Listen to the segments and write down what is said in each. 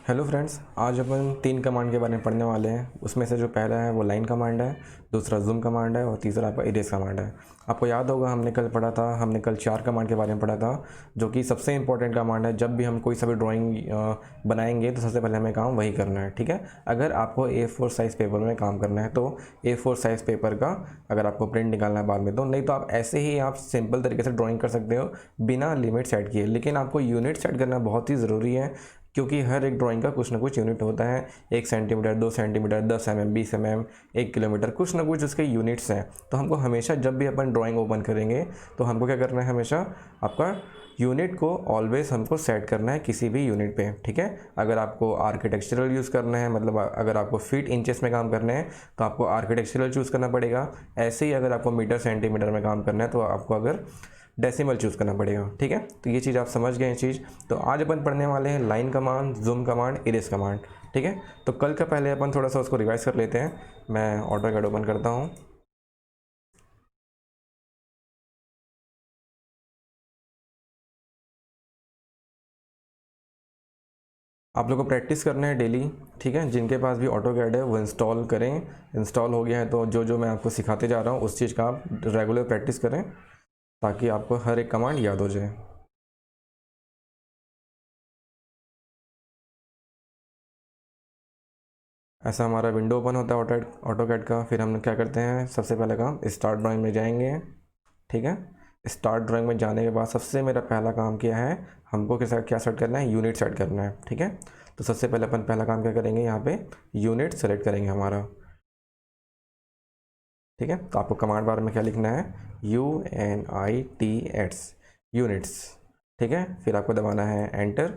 Hello friends, आज अपन 3 command के बारे में पढ़ने वाले हैं। उसमें से जो पहला है वो लाइन कमांड है, दूसरा जूम कमांड है और तीसरा आपका इरेज कमांड है। आपको याद होगा हमने कल 4 कमांड के बारे में पढ़ा था, जो कि सबसे इंपॉर्टेंट कमांड है। जब भी हम कोई सा भी ड्राइंग बनाएंगे तो सबसे पहले हमें काम वही करना है, ठीक है। अगर आपको A4 साइज़ पेपर में काम करना है तो A4 साइज़ पेपर का अगर आपको प्रिंट निकालना है बाद में तो, नहीं तो आप ऐसे ही आप सिंपल तरीके से ड्राइंग कर सकते हो बिना लिमिट सेट किए। लेकिन आपको यूनिट सेट करना बहुत ही ज़रूरी है, क्योंकि हर एक ड्राइंग का कुछ ना कुछ यूनिट होता है। 1 centimetre, 2 centimetre, 10 mm, 20 mm, 1 kilometre, कुछ ना कुछ उसके यूनिट्स हैं। तो हमको हमेशा जब भी अपन ड्राइंग ओपन करेंगे तो हमको क्या करना है, हमेशा आपका यूनिट को ऑलवेज हमको सेट करना है किसी भी यूनिट पे, ठीक है। अगर आपको आर्किटेक्चरल यूज़ करना है, मतलब अगर आपको फीट इंचेस में काम करना है तो आपको आर्किटेक्चरल चूज़ करना पड़ेगा। ऐसे ही अगर आपको मीटर सेंटीमीटर में काम करना है तो आपको अगर डेसिमल चूज़ करना पड़ेगा, ठीक है। तो ये चीज़ आप समझ गए हैं चीज़। तो आज अपन पढ़ने वाले हैं line command, zoom command, erase command, ठीक है। तो कल का पहले अपन थोड़ा सा उसको रिवाइज कर लेते हैं। मैं ऑटोकैड ओपन करता हूँ। आप लोगों को प्रैक्टिस करना है डेली, ठीक है। जिनके पास भी ऑटोकैड है वो इंस्टॉल करें। इंस्टॉल हो गया है तो जो जो मैं आपको सिखाते जा रहा हूँ उस चीज़ का आप रेगुलर प्रैक्टिस करें, ताकि आपको हर एक कमांड याद हो जाए। ऐसा हमारा विंडो ओपन होता है ऑटोकैड का। फिर हम क्या करते हैं, सबसे पहले काम स्टार्ट ड्राइंग में जाएंगे, ठीक है। स्टार्ट ड्राइंग में जाने के बाद सबसे मेरा पहला काम क्या है, हमको क्या सेट करना है, यूनिट सेट करना है, ठीक है। तो सबसे पहले अपन पहला काम क्या करेंगे, यहाँ पे यूनिट सेलेक्ट करेंगे हमारा, ठीक है। तो आपको कमांड बार में क्या लिखना है, UNITS, यूनिट्स, ठीक है। फिर आपको दबाना है एंटर।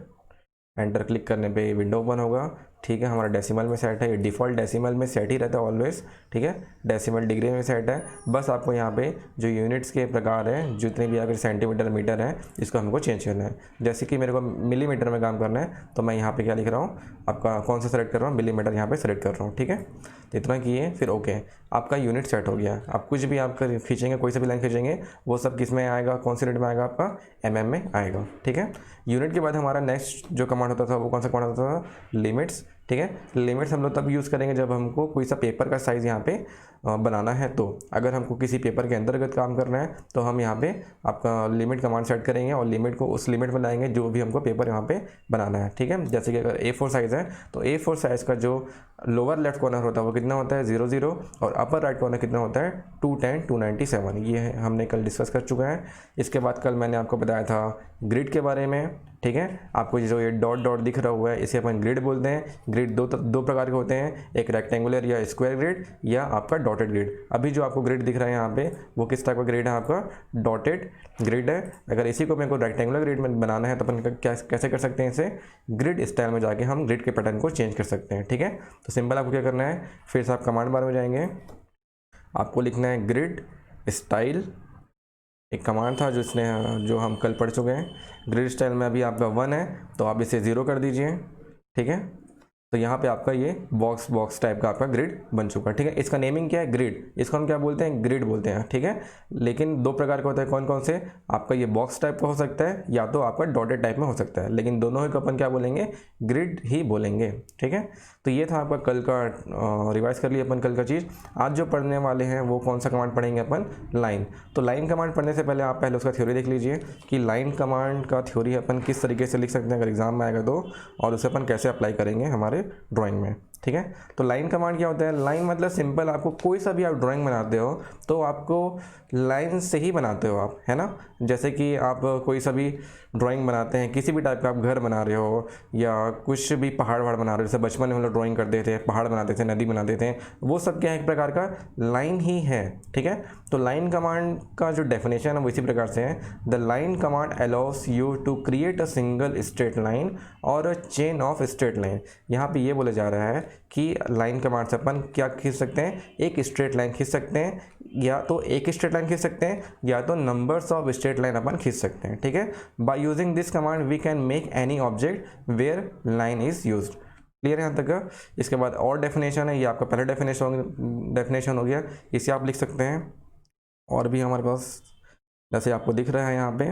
एंटर क्लिक करने पे विंडो ओपन होगा, ठीक है। हमारा डेसिमल में सेट है, ये डिफ़ॉल्ट डेसिमल में सेट ही रहता है ऑलवेज, ठीक है। डेसिमल डिग्री में सेट है। बस आपको यहाँ पे जो यूनिट्स के प्रकार हैं, जितने भी अगर सेंटीमीटर मीटर है, इसको हमको चेंज करना है। जैसे कि मेरे को मिलीमीटर में काम करना है तो मैं यहाँ पे क्या लिख रहा हूँ, आपका कौन सा सेलेक्ट कर रहा हूँ, मिलीमीटर यहाँ पे सेलेक्ट कर रहा हूँ, ठीक है। तो इतना किए फिर ओके, आपका यूनिट सेट हो गया। आप कुछ भी आप खींचेंगे, कोई सा भी लाइन खींचेंगे, वो सब किस में आएगा, कौन सी यूनिट में आएगा, आपका MM में आएगा, ठीक है। यूनिट के बाद हमारा नेक्स्ट जो कमांड होता था वो कौन सा कमांड होता था, लिमिट्स, ठीक है। लिमिट्स हम लोग तब यूज़ करेंगे जब हमको कोई सा पेपर का साइज़ यहाँ पे बनाना है। तो अगर हमको किसी पेपर के अंतर्गत काम करना है तो हम यहाँ पे आपका लिमिट कमांड सेट करेंगे और लिमिट को उस लिमिट में लाएंगे जो भी हमको पेपर यहाँ पे बनाना है, ठीक है। जैसे कि अगर A4 साइज़ है तो A4 साइज़ का जो लोअर लेफ्ट कॉर्नर होता है वो कितना होता है, 00, और अपर राइट कॉर्नर कितना होता है, 210, 297। ये हमने कल डिस्कस कर चुका है। इसके बाद कल मैंने आपको बताया था ग्रिड के बारे में, ठीक है। आपको जो ये डॉट डॉट दिख रहा हुआ है इसे अपन ग्रिड बोलते हैं। ग्रिड दो प्रकार के होते हैं, एक रेक्टेंगुलर या स्क्वायर ग्रिड या आपका डॉटेड ग्रिड। अभी जो आपको ग्रिड दिख रहा है यहाँ पे वो किस टाइप का ग्रिड है, आपका डॉटेड ग्रिड है। अगर इसी को मेरे को रेक्टेंगुलर ग्रिड में बनाना है तो अपन कैसे कर सकते हैं, इसे ग्रिड स्टाइल में जाके हम ग्रिड के पैटर्न को चेंज कर सकते हैं, ठीक है। तो सिंपल आपको क्या करना है, फिर से आप कमांड बार में जाएंगे, आपको लिखना है ग्रिड स्टाइल। एक कमांड था जो हम कल पढ़ चुके हैं। ग्रिड स्टाइल में अभी आपका 1 है तो आप इसे 0 कर दीजिए, ठीक है। तो यहाँ पे आपका ये बॉक्स टाइप का आपका ग्रिड बन चुका है, ठीक है। इसका नेमिंग क्या है, ग्रिड। इसको हम क्या बोलते हैं, ग्रिड बोलते हैं, ठीक है। लेकिन दो प्रकार का होता है, कौन कौन से, आपका ये बॉक्स टाइप का हो सकता है या तो आपका डॉटेड टाइप में हो सकता है, लेकिन दोनों ही को अपन क्या बोलेंगे, ग्रिड ही बोलेंगे, ठीक है। तो ये था आपका कल का, रिवाइज कर लिए अपन कल का चीज़। आज जो पढ़ने वाले हैं वो कौन सा कमांड पढ़ेंगे अपन, लाइन। तो लाइन कमांड पढ़ने से पहले आप पहले उसका थ्योरी देख लीजिए कि लाइन कमांड का थ्योरी अपन किस तरीके से लिख सकते हैं अगर एग्जाम में आएगा तो, और उसे अपन कैसे अप्लाई करेंगे हमारे ड्राइंग में, ठीक है। तो लाइन कमांड क्या होता है, लाइन मतलब सिंपल, आपको कोई सा भी आप ड्राइंग बनाते हो तो आपको लाइन से ही बनाते हो आप, है ना। जैसे कि आप कोई सा भी ड्राइंग बनाते हैं, किसी भी टाइप का आप घर बना रहे हो या कुछ भी पहाड़ वहाड़ बना रहे हो, जैसे बचपन में हम लोग ड्राइंग करते थे, पहाड़ बनाते थे, नदी बनाते थे, वो सब क्या है, एक प्रकार का लाइन ही है, ठीक है। तो लाइन कमांड का जो डेफिनेशन है वो इसी प्रकार से है, the line command allows you to create a single straight line or a chain of straight line. यहाँ पे ये बोला जा रहा है कि लाइन कमांड से अपन क्या खींच सकते हैं, एक स्ट्रेट लाइन खींच सकते हैं, या तो एक स्ट्रेट लाइन खींच सकते हैं या तो नंबर्स ऑफ स्ट्रेट लाइन अपन खींच सकते हैं, ठीक है। By using this command we can make any object where line is used. Clear है यहाँ तक का। इसके बाद और डेफिनेशन है, ये आपका पहला डेफिनेशन हो गया, इसे आप लिख सकते हैं। और भी हमारे पास जैसे आपको दिख रहा है यहाँ पे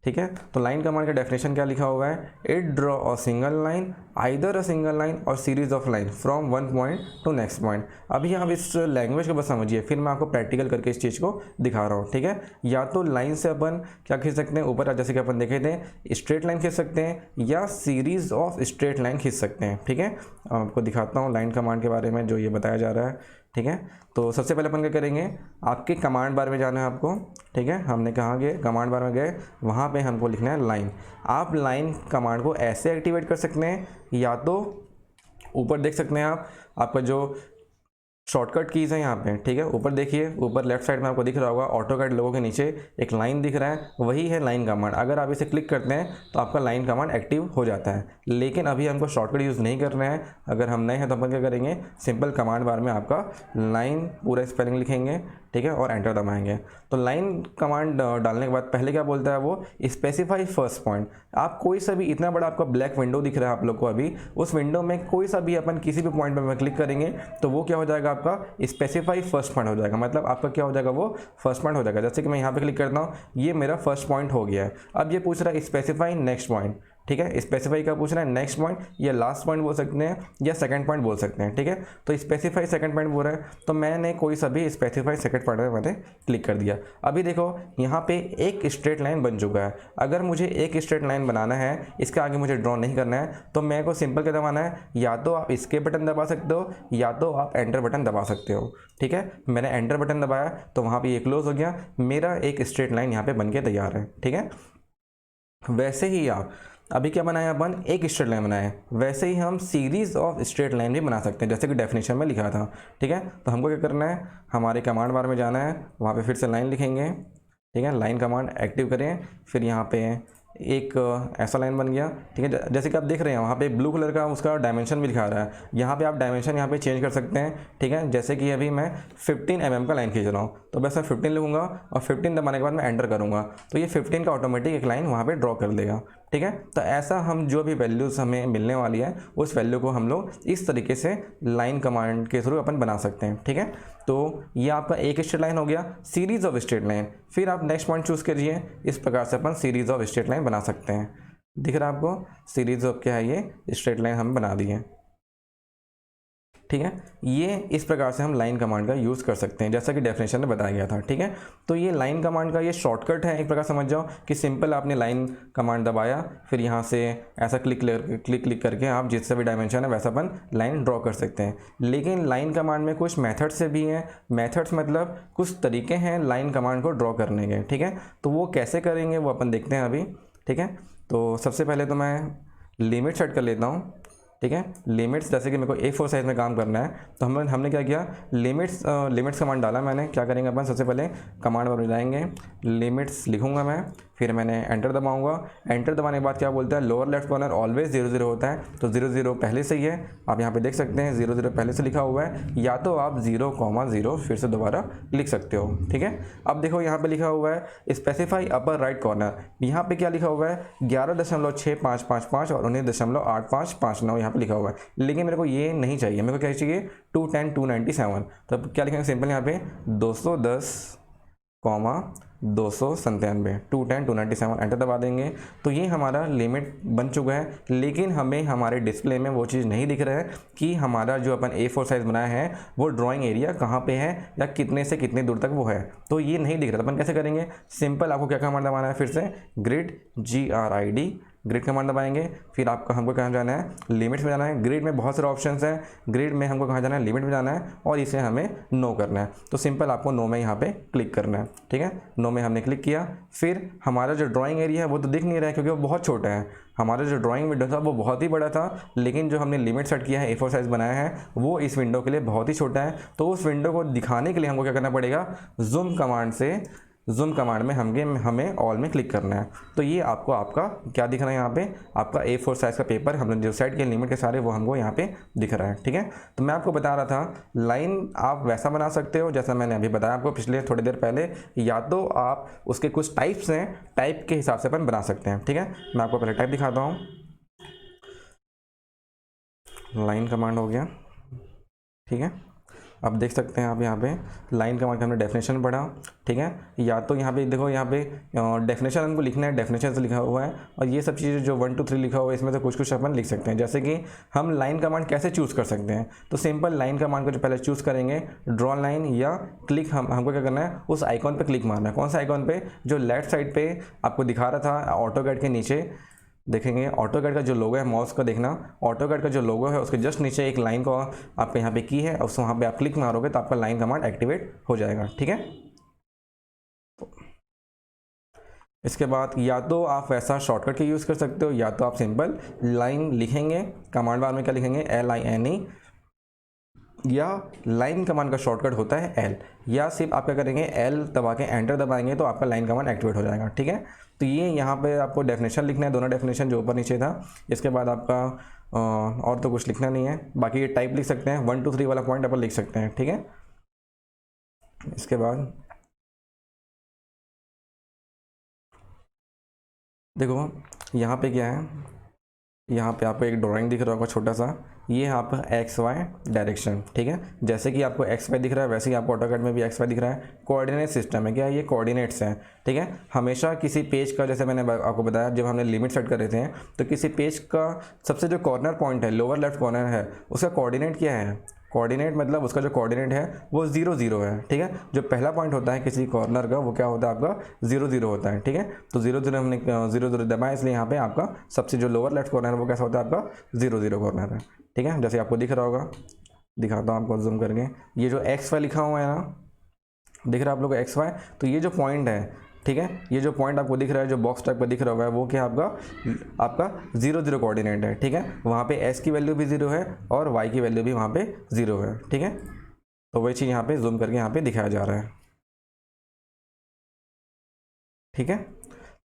ठीक है। तो लाइन कमांड का डेफिनेशन क्या लिखा हुआ है, it draw a single line, either a single line or series of line from one point to next point. अभी आप इस लैंग्वेज को बस समझिए, फिर मैं आपको प्रैक्टिकल करके इस चीज़ को दिखा रहा हूँ। ठीक है, या तो लाइन से अपन क्या खींच सकते हैं ऊपर, जैसे कि अपन देखे थे स्ट्रेट लाइन खींच सकते हैं या सीरीज ऑफ स्ट्रेट लाइन खींच सकते हैं। ठीक है, आपको दिखाता हूँ लाइन कमांड के बारे में जो ये बताया जा रहा है। ठीक है, तो सबसे पहले अपन क्या करेंगे, आपके कमांड बार में जाना है आपको। ठीक है, हमने कहाँ गए, कमांड बार में गए, वहाँ पे हमको लिखना है लाइन। आप लाइन कमांड को ऐसे एक्टिवेट कर सकते हैं, या तो ऊपर देख सकते हैं आप, आपका जो शॉर्टकट कीज़ है यहाँ पे। ठीक है, ऊपर देखिए, ऊपर लेफ्ट साइड में आपको दिख रहा होगा ऑटोकैड लोगो के नीचे एक लाइन दिख रहा है, वही है लाइन कमांड। अगर आप इसे क्लिक करते हैं तो आपका लाइन कमांड एक्टिव हो जाता है। लेकिन अभी हमको शॉर्टकट यूज़ नहीं करना है। अगर हम नए हैं तो अपन क्या करेंगे, सिंपल कमांड बार में आपका लाइन पूरा स्पेलिंग लिखेंगे। ठीक है, और एंटर दबाएंगे। तो लाइन कमांड डालने के बाद पहले क्या बोलता है वो, स्पेसिफाई फर्स्ट पॉइंट। आप कोई सा भी, इतना बड़ा आपका ब्लैक विंडो दिख रहा है आप लोग को अभी, उस विंडो में कोई सा भी अपन किसी भी पॉइंट पर क्लिक करेंगे तो वो क्या हो जाएगा, आपका स्पेसिफाई फर्स्ट पॉइंट हो जाएगा। मतलब आपका क्या हो जाएगा, वो फर्स्ट पॉइंट हो जाएगा। जैसे कि मैं यहाँ पे क्लिक करता हूँ, ये मेरा फर्स्ट पॉइंट हो गया है। अब ये पूछ रहा है स्पेसिफाई नेक्स्ट पॉइंट। ठीक है, स्पेसिफाई का पूछ रहा है नेक्स्ट पॉइंट या लास्ट पॉइंट बोल सकते हैं या सेकंड पॉइंट बोल सकते हैं। ठीक है, तो स्पेसिफाई सेकंड पॉइंट बोल रहा है, तो मैंने कोई सा भी स्पेसिफाई सेकंड पॉइंट में मैंने क्लिक कर दिया। अभी देखो यहाँ पे एक स्ट्रेट लाइन बन चुका है। अगर मुझे एक स्ट्रेट लाइन बनाना है, इसके आगे मुझे ड्रॉ नहीं करना है, तो मेरे को सिंपल क्या दबाना है, या तो आप इसके बटन दबा सकते हो या तो आप एंटर बटन दबा सकते हो। ठीक है, मैंने एंटर बटन दबाया तो वहाँ पर ये क्लोज हो गया, मेरा एक स्ट्रेट लाइन यहाँ पर बन के तैयार है। ठीक है, वैसे ही आप अभी क्या बनाया, अपन एक स्ट्रेट लाइन बनाया, वैसे ही हम सीरीज ऑफ स्ट्रेट लाइन भी बना सकते हैं, जैसे कि डेफिनेशन में लिखा था। ठीक है, तो हमको क्या करना है, हमारे कमांड बार में जाना है, वहाँ पे फिर से लाइन लिखेंगे। ठीक है, लाइन कमांड एक्टिव करें, फिर यहाँ पे एक ऐसा लाइन बन गया। ठीक है, जैसे कि आप देख रहे हैं वहाँ पे ब्लू कलर का उसका डायमेंशन भी दिखा रहा है। यहाँ पे आप डायमेंशन यहाँ पे चेंज कर सकते हैं। ठीक है, जैसे कि अभी मैं 15 mm का लाइन खींच रहा हूँ, तो बस मैं 15 लिखूँगा और 15 दबाने के बाद मैं एंटर करूँगा, तो ये 15 का ऑटोमेटिक एक लाइन वहाँ पर ड्रॉ कर देगा। ठीक है, तो ऐसा हम जो भी वैल्यूज़ हमें मिलने वाली है उस वैल्यू को हम लोग इस तरीके से लाइन कमांड के थ्रू अपन बना सकते हैं। ठीक है, तो ये आपका एक स्ट्रेट लाइन हो गया, सीरीज ऑफ स्ट्रेट लाइन। फिर आप नेक्स्ट पॉइंट चूज़ करिए, इस प्रकार से अपन सीरीज ऑफ स्ट्रेट लाइन बना सकते हैं। दिख रहा है आपको, सीरीज ऑफ क्या है, ये स्ट्रेट लाइन हम बना दिए। ठीक है, ये इस प्रकार से हम लाइन कमांड का यूज़ कर सकते हैं, जैसा कि डेफिनेशन में बताया गया था। ठीक है, तो ये लाइन कमांड का ये शॉर्टकट है, एक प्रकार समझ जाओ कि सिंपल आपने लाइन कमांड दबाया, फिर यहाँ से ऐसा क्लिक करके आप जिससे भी डायमेंशन है वैसा अपन लाइन ड्रॉ कर सकते हैं। लेकिन लाइन कमांड में कुछ मेथड्स से भी हैं। मेथड्स मतलब कुछ तरीके हैं लाइन कमांड को ड्रॉ करने के। ठीक है, तो वो कैसे करेंगे वो अपन देखते हैं अभी। ठीक है, तो सबसे पहले तो मैं लिमिट सेट कर लेता हूँ। ठीक है, लिमिट्स, जैसे कि मेरे को A4 साइज़ में काम करना है, तो हमने क्या किया, लिमिट्स कमांड डाला मैंने। क्या करेंगे अपन, सबसे पहले कमांड पर जाएंगे, लिमिट्स लिखूंगा मैं, फिर मैंने एंटर दबाऊंगा। एंटर दबाने के बाद क्या बोलता है, लोअर लेफ्ट कॉर्नर ऑलवेज 00 होता है, तो 00 पहले से ही है। आप यहाँ पे देख सकते हैं 00 पहले से लिखा हुआ है, या तो आप 0,0 फिर से दोबारा लिख सकते हो। ठीक है, अब देखो यहाँ पे लिखा हुआ है स्पेसिफाई अपर राइट कॉर्नर। यहाँ पे क्या लिखा हुआ है, 11.6555 और 19.8559 यहाँ पे लिखा हुआ है। लेकिन मेरे को ये नहीं चाहिए, मेरे को क्या चाहिए, 210 297। तो क्या लिखेंगे, सिंपल यहाँ पे 210,297 210 297 एंटर दबा देंगे। तो ये हमारा लिमिट बन चुका है। लेकिन हमें हमारे डिस्प्ले में वो चीज़ नहीं दिख रहा है कि हमारा जो अपन A4 साइज़ बनाया है वो ड्राइंग एरिया कहाँ पे है या कितने से कितने दूर तक वो है, तो ये नहीं दिख रहा। तो अपन कैसे करेंगे, सिंपल आपको क्या कमांड दबाना है, फिर से ग्रिड GRID ग्रिड कमांड दबाएंगे। फिर आपको हमको कहाँ जाना है, लिमिट्स में जाना है। ग्रिड में बहुत सारे ऑप्शंस हैं, ग्रिड में हमको कहाँ जाना है, लिमिट में जाना है, और इसे हमें नो करना है। तो सिंपल आपको नो में यहाँ पे क्लिक करना है। ठीक है, नो में हमने क्लिक किया। फिर हमारा जो ड्राइंग एरिया है वो तो दिख नहीं रहा है क्योंकि वो बहुत छोटा है। हमारा जो ड्राइंग विंडो था वो बहुत ही बड़ा था, लेकिन जो हमने लिमिट सेट किया है, A4 साइज़ बनाया है, वो इस विंडो के लिए बहुत ही छोटा है। तो उस विंडो को दिखाने के लिए हमको क्या करना पड़ेगा, जूम कमांड में हमें ऑल में क्लिक करना है। तो ये आपको आपका क्या दिख रहा है, यहाँ पे आपका A4 साइज़ का पेपर हमने जो सेट किया लिमिट के सारे, वो हमको यहाँ पे दिख रहा है। ठीक है, तो मैं आपको बता रहा था लाइन आप वैसा बना सकते हो जैसा मैंने अभी बताया आपको पिछले थोड़ी देर पहले, या तो आप उसके कुछ टाइप्स हैं, टाइप के हिसाब से अपन बना सकते हैं। ठीक है, मैं आपको पहले टाइप दिखाता हूँ। लाइन कमांड हो गया। ठीक है, आप देख सकते हैं आप यहाँ पे लाइन कमांड का हमने डेफिनेशन पढ़ा, ठीक है। या तो यहाँ पे देखो, यहाँ पे डेफिनेशन हमको लिखना है, डेफिनेशन से लिखा हुआ है, और ये सब चीज़ें जो 1 2 3 लिखा हुआ है इसमें से कुछ कुछ अपन लिख सकते हैं। जैसे कि हम लाइन कमांड कैसे चूज़ कर सकते हैं, तो सिंपल लाइन कमांड को जो पहले चूज़ करेंगे, ड्रॉ लाइन या क्लिक, हमको क्या करना है, उस आइकॉन पर क्लिक मारना है। कौन सा आइकॉन पे, जो लेफ्ट साइड पे आपको दिखा रहा था ऑटोकैड के नीचे, देखेंगे ऑटोकैड का जो लोगो है, माउस का देखना, ऑटोकैड का जो लोगो है उसके जस्ट नीचे एक लाइन को आपके यहाँ पे की है, उस वहाँ पे आप क्लिक मारोगे तो आपका लाइन कमांड एक्टिवेट हो जाएगा, ठीक है। इसके बाद या तो आप वैसा शॉर्टकट के यूज़ कर सकते हो, या तो आप सिंपल लाइन लिखेंगे, कमांड बार में क्या लिखेंगे, LINE, या लाइन कमांड का शॉर्टकट होता है L, या सिर्फ आप क्या करेंगे, L दबा के एंटर दबाएंगे तो आपका लाइन कमांड एक्टिवेट हो जाएगा, ठीक है। तो ये यहाँ पे आपको डेफिनेशन लिखना है, दोनों डेफिनेशन जो ऊपर नीचे था। इसके बाद आपका और तो कुछ लिखना नहीं है, बाकी ये टाइप लिख सकते हैं, 1 2 3 वाला पॉइंट अपन लिख सकते हैं, ठीक है। इसके बाद देखो यहाँ पे क्या है, यहाँ पे आपको एक ड्राइंग दिख रहा होगा छोटा सा, ये है आपका XY डायरेक्शन, ठीक है। जैसे कि आपको XY दिख रहा है वैसे ही आपको ऑटोकैड में भी XY दिख रहा है। कोऑर्डिनेट सिस्टम है, क्या ये कोऑर्डिनेट्स हैं, ठीक है। हमेशा किसी पेज का, जैसे मैंने आपको बताया जब हमने लिमिट सेट कर रहे थे, तो किसी पेज का सबसे जो कॉर्नर पॉइंट है, लोअर लेफ्ट कॉर्नर है, उसका कोऑर्डिनेट क्या है, कोऑर्डिनेट मतलब उसका जो कोऑर्डिनेट है वो 0 0 है, ठीक है। जो पहला पॉइंट होता है किसी कॉर्नर का वो क्या होता है, आपका 0 0 होता है, ठीक है। तो 0 0 हमने 0 0 दबाया, इसलिए यहाँ पे आपका सबसे जो लोअर लेफ्ट कॉर्नर है वो कैसा होता है, आपका 0 0 कॉर्नर है, ठीक है। जैसे आपको दिख रहा होगा, दिखाता हूँ आपको जूम करके, ये जो XY लिखा हुआ है ना, दिख रहा है आप लोग को XY, तो ये जो पॉइंट है, ठीक है, ये जो पॉइंट आपको दिख रहा है, जो बॉक्स टाइप का दिख रहा है, वो क्या आपका 0 0 कोऑर्डिनेट है, ठीक है। वहाँ पे S की वैल्यू भी 0 है और Y की वैल्यू भी वहाँ पे 0 है, ठीक है। तो वही चीज़ यहाँ पे जूम करके यहाँ पे दिखाया जा रहा है, ठीक है।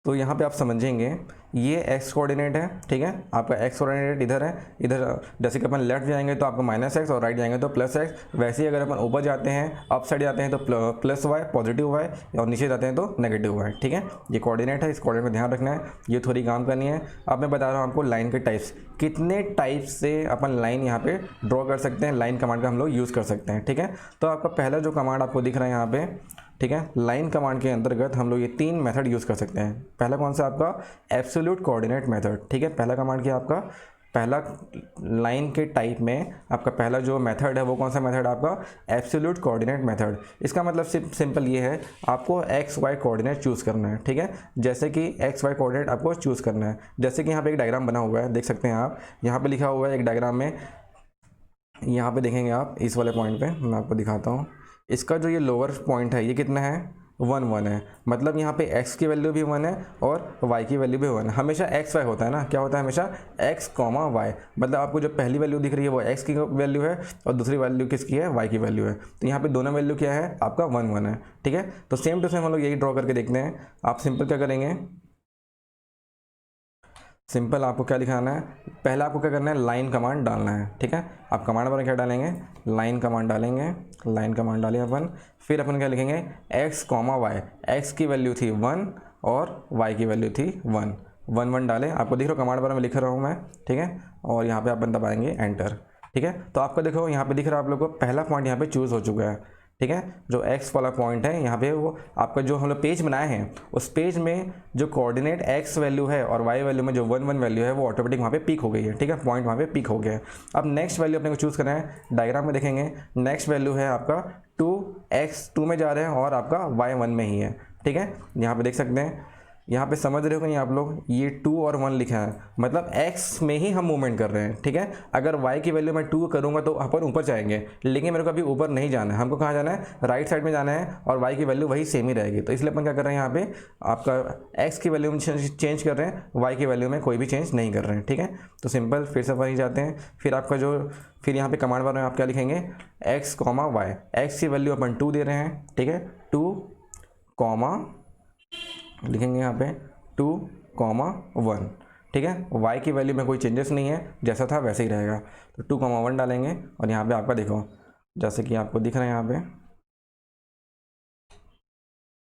तो यहाँ पे आप समझेंगे, ये x कोऑर्डिनेट है, ठीक है। आपका x कोऑर्डिनेट इधर है, इधर जैसे कि अपन लेफ्ट जाएंगे तो आपको -x और राइट जाएंगे तो +x, वैसे ही अगर अपन ऊपर जाते हैं, अप साइड जाते हैं तो +y पॉजिटिव y, और नीचे जाते हैं तो नेगेटिव y, ठीक है। ये कोऑर्डिनेट है, इस कोऑर्डिनेट में ध्यान रखना है, ये थोड़ी काम करनी है। अब मैं बता रहा हूँ आपको लाइन के टाइप्स, कितने टाइप से अपन लाइन यहाँ पे ड्रॉ कर सकते हैं, लाइन कमांड का हम लोग यूज़ कर सकते हैं, ठीक है। तो आपका पहला जो कमांड आपको दिख रहा है यहाँ पे, ठीक है, लाइन कमांड के अंतर्गत हम लोग ये 3 मेथड यूज़ कर सकते हैं। पहला कौन सा, आपका एब्सोल्यूट कोऑर्डिनेट मेथड, ठीक है। पहला कमांड क्या आपका, पहला लाइन के टाइप में आपका पहला जो मेथड है वो कौन सा मेथड, आपका एब्सोल्यूट कोऑर्डिनेट मेथड। इसका मतलब सिर्फ सिंपल ये है, आपको XY कोऑर्डिनेट चूज़ करना है, ठीक है। जैसे कि XY कोऑर्डिनेट आपको चूज़ करना है, जैसे कि यहाँ पे एक डायग्राम बना हुआ है, देख सकते हैं आप, यहाँ पे लिखा हुआ है एक डायग्राम में, यहाँ पे देखेंगे आप इस वाले पॉइंट पे, मैं आपको दिखाता हूँ। इसका जो ये लोअर पॉइंट है ये कितना है, 1 1 है, मतलब यहाँ पे x की वैल्यू भी 1 है और y की वैल्यू भी 1 है। हमेशा XY होता है ना, क्या होता है हमेशा x, y, मतलब आपको जो पहली वैल्यू दिख रही है वो x की वैल्यू है और दूसरी वैल्यू किसकी है, y की वैल्यू है। तो यहाँ पे दोनों वैल्यू क्या है, आपका 1 1 है, ठीक है। तो सेम टू सेम हम लोग यही ड्रॉ करके देखते हैं। आप सिंपल क्या करेंगे, सिंपल आपको क्या दिखाना है, पहला आपको क्या करना है, लाइन कमांड डालना है, ठीक है। आप कमांड पर क्या डालेंगे, लाइन कमांड डालेंगे, लाइन कमांड डालिए अपन, फिर अपन क्या लिखेंगे, x, y, x की वैल्यू थी 1 और y की वैल्यू थी 1 1 1 डालें, आपको दिख रहा है कमांड पर मैं लिख रहा हूँ मैं, ठीक है। और यहाँ पे अपन दबाएंगे एंटर, ठीक है। तो आपको देखो यहाँ पे दिख रहा है आप लोग को पहला पॉइंट यहाँ पे चूज़ हो चुका है, ठीक है। जो x वाला पॉइंट है यहाँ पे वो आपका जो हम लोग पेज बनाए हैं, उस पेज में जो कोऑर्डिनेट x वैल्यू है और y वैल्यू में जो 1 1 वैल्यू है वो ऑटोमेटिक वहाँ पे पिक हो गई है, ठीक है। पॉइंट वहाँ पे पिक हो गया है। अब नेक्स्ट वैल्यू अपने को चूज़ करना है, डायग्राम में देखेंगे नेक्स्ट वैल्यू है आपका 2x 2 में जा रहे हैं और आपका y 1 में ही है, ठीक है। यहाँ पे देख सकते हैं, यहाँ पे समझ रहे हो कि आप लोग, ये 2 और 1 लिखा है, मतलब x में ही हम मूवमेंट कर रहे हैं, ठीक है। अगर y की वैल्यू मैं 2 करूँगा तो अपन ऊपर जाएंगे, लेकिन मेरे को अभी ऊपर नहीं जाना है, हमको कहाँ जाना है, राइट साइड में जाना है, और y की वैल्यू वही सेम ही रहेगी। तो इसलिए अपन क्या कर रहे हैं, यहाँ पे आपका x की वैल्यू में चेंज कर रहे हैं, y की वैल्यू में कोई भी चेंज नहीं कर रहे हैं, ठीक है। तो सिंपल फिर से वहीं जाते हैं, फिर आपका जो फिर यहाँ पे कमांड बार में आप क्या लिखेंगे, x, y, x की वैल्यू अपन 2 दे रहे हैं, ठीक है, 2, लिखेंगे यहाँ पे 2, 1, ठीक है। y की वैल्यू में कोई चेंजेस नहीं है, जैसा था वैसे ही रहेगा। तो 2, 1 डालेंगे और यहाँ पे आपका देखो जैसे कि आपको दिख रहा है यहाँ पे,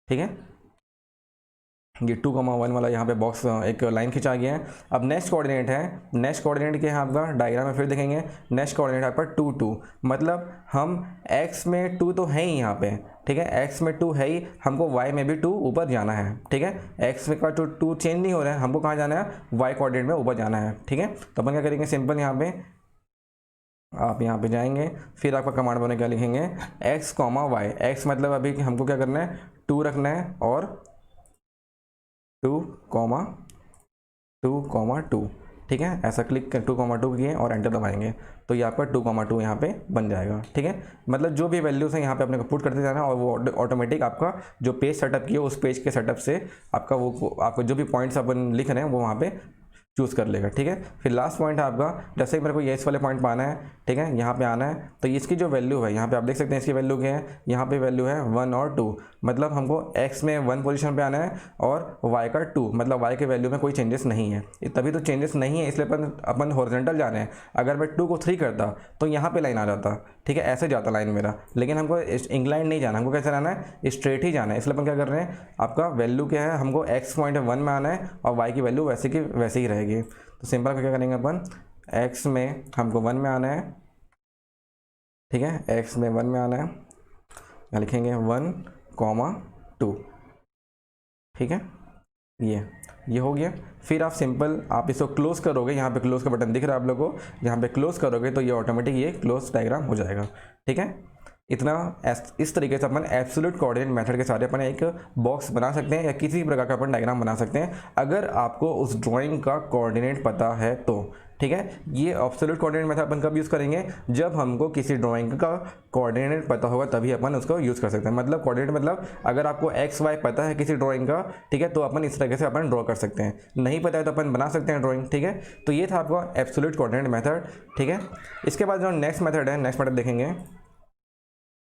ठीक है। ये 2,1 वाला यहाँ पे बॉक्स एक लाइन खिंचा गया है। अब नेक्स्ट कोऑर्डिनेट है, नेक्स्ट कोऑर्डिनेट के यहाँ आपका डायग्राम में फिर देखेंगे, नेक्स्ट कोऑर्डिनेट आपका 2 2, मतलब हम x में 2 तो है ही यहाँ पे, ठीक है, x में 2 है ही, हमको y में भी 2 ऊपर जाना है, ठीक है, x में का 2 चेंज नहीं हो रहा है, हमको कहाँ जाना है, y कोऑर्डिनेट में ऊपर जाना है, ठीक है। तो अपन क्या करेंगे, सिंपल यहाँ पे आप यहाँ पे जाएंगे, फिर आपका कमांड बने क्या लिखेंगे, x, y, x मतलब अभी हमको क्या करना है, 2 रखना है और 2, 2, ठीक है, ऐसा क्लिक कर 2, 2 किए और एंटर दबाएंगे तो ये आपका 2, 2 यहाँ पे बन जाएगा, ठीक है। मतलब जो भी वैल्यूज है यहाँ पे अपने को पुट करते जाना और वो ऑटोमेटिक आपका जो पेज सेटअप किया उस पेज के सेटअप से आपका वो आपको जो भी पॉइंट्स अपन लिख रहे हैं वो वहाँ पे चूज़ कर लेगा, ठीक है। फिर लास्ट पॉइंट है आपका, जैसे कि मेरे को ये इस वाले पॉइंट पाना है, ठीक है, यहाँ पे आना है, तो इसकी जो वैल्यू है यहाँ पे आप देख सकते हैं, इसकी वैल्यू क्या है, यहाँ पे वैल्यू है 1 और 2, मतलब हमको x में 1 पोजीशन पे आना है और y का 2, मतलब y के वैल्यू में कोई चेंजेस नहीं है, तभी तो चेंजेस नहीं है, इसलिए अपन हॉरिजॉन्टल जाना है। अगर मैं 2 को 3 करता तो यहाँ पे लाइन आ जाता, ठीक है, ऐसे जाता लाइन मेरा, लेकिन हमको इंक्लाइन नहीं जाना, हमको कैसे जाना है, स्ट्रेट ही जाना है। इसलिए अपन क्या कर रहे हैं, आपका वैल्यू क्या है, हमको x पॉइंट 1 में आना है और y की वैल्यू वैसे की वैसे ही रहेगी। तो सिंपल क्या करेंगे अपन, x में हमको 1 में आना है, ठीक है, x में 1 में आना है, यहाँ लिखेंगे 1, 2, ठीक है, ये हो गया। फिर आप सिंपल आप इसको क्लोज करोगे, यहाँ पे क्लोज का बटन दिख रहा है आप लोगों को, यहाँ पे क्लोज करोगे तो ये ऑटोमेटिक ये क्लोज डायग्राम हो जाएगा, ठीक है। इतना इस तरीके से अपन एब्सोल्यूट कोऑर्डिनेट मेथड के सारे अपन एक बॉक्स बना सकते हैं या किसी भी प्रकार का अपन डायग्राम बना सकते हैं, अगर आपको उस ड्राइंग का कोऑर्डिनेट पता है तो, ठीक है। ये एब्सोल्यूट कोऑर्डिनेट मेथड अपन कब यूज़ करेंगे, जब हमको किसी ड्राइंग का कोऑर्डिनेट पता होगा तभी अपन उसको यूज़ कर सकते हैं। मतलब कोऑर्डिनेट मतलब अगर आपको एक्स वाई पता है किसी ड्राइंग का, ठीक है, तो अपन इस तरीके से अपन ड्रॉ कर सकते हैं, नहीं पता है तो अपन बना सकते हैं ड्राइंग, ठीक है। तो ये था आपका एब्सोल्यूट कोऑर्डिनेट मेथड, ठीक है। इसके बाद जो नेक्स्ट मेथड है, नेक्स्ट मेथड देखेंगे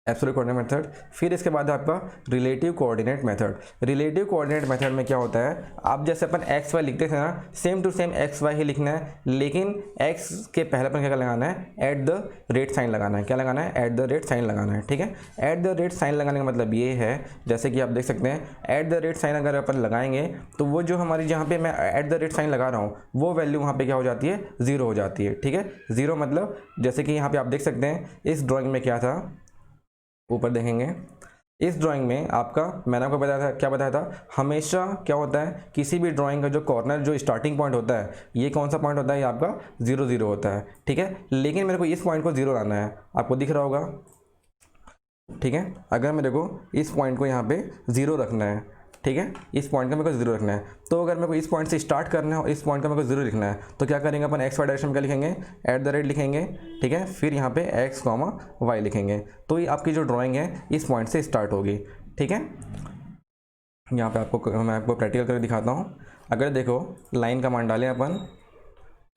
एब्सोल्यूट कोऑर्डिनेट मेथड। फिर इसके बाद आपका relative coordinate method. Relative coordinate method में क्या होता है, आप जैसे अपन एक्स वाई लिखते थे ना, same to same X Y ही लिखना है, लेकिन एक्स के पहले अपन क्या लगाना है, एट द रेट साइन लगाना है। क्या लगाना है, एट द रेट साइन लगाना है, ठीक है। एट द रेट साइन लगाने का मतलब ये है, जैसे कि आप देख सकते हैं, एट द रेट साइन अगर अपन लगाएंगे तो वो जो हमारी जहाँ पे मैं एट द रेट साइन लगा रहा हूँ वो वैल्यू वहाँ पे क्या हो जाती है, जीरो हो जाती है, ठीक है। जीरो मतलब जैसे कि यहाँ पे आप देख सकते हैं इस ड्राइंग में क्या था, ऊपर देखेंगे इस ड्राइंग में आपका मैंने आपको बताया था, क्या बताया था, हमेशा क्या होता है, किसी भी ड्राइंग का जो कॉर्नर जो स्टार्टिंग पॉइंट होता है, ये कौन सा पॉइंट होता है, ये आपका 0 0 होता है, ठीक है। लेकिन मेरे को इस पॉइंट को 0 लाना है, आपको दिख रहा होगा, ठीक है। अगर मेरे को इस पॉइंट को यहाँ पे 0 रखना है, ठीक है, इस पॉइंट का मेरे को 0 रखना है, तो अगर मेरे को इस पॉइंट से स्टार्ट करना है और इस पॉइंट का मेरे को 0 लिखना है, तो क्या करेंगे अपन, एक्स वाई डायरेक्शन में क्या लिखेंगे, एट द रेट लिखेंगे, ठीक है, फिर यहाँ पे एक्स कॉमा वाई लिखेंगे, तो ये आपकी जो ड्राइंग है इस पॉइंट से स्टार्ट होगी, ठीक है। यहाँ पे आपको मैं आपको प्रैक्टिकल करके दिखाता हूँ। अगर देखो लाइन कमांड डालें अपन,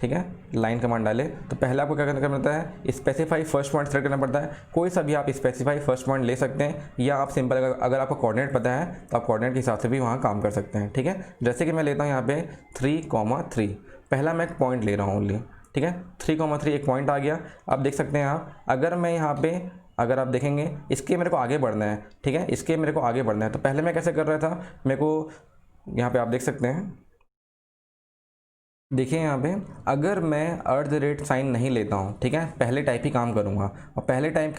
ठीक है, लाइन कमांड डाले तो पहले आपको क्या करना पड़ता है, स्पेसिफाई फर्स्ट पॉइंट सेलेक्ट करना पड़ता है। कोई सा भी आप स्पेसिफाई फर्स्ट पॉइंट ले सकते हैं, या आप सिंपल अगर आपको कोऑर्डिनेट पता है तो आप कोऑर्डिनेट के हिसाब से भी वहाँ काम कर सकते हैं, ठीक है। जैसे कि मैं लेता हूँ यहाँ पे 3,3, पहला मैं एक पॉइंट ले रहा हूँ ओनली, ठीक है, 3,3 एक पॉइंट आ गया। अब देख सकते हैं आप, अगर मैं यहाँ पे अगर आप देखेंगे इसके मेरे को आगे बढ़ना है, ठीक है, इसके मेरे को आगे बढ़ना है, तो पहले मैं कैसे कर रहा था, मेरे को यहाँ पे आप देख सकते हैं, देखिए यहाँ पे अगर मैं एट द रेट साइन नहीं लेता हूँ, ठीक है, पहले टाइप ही काम करूँगा, और पहले टाइप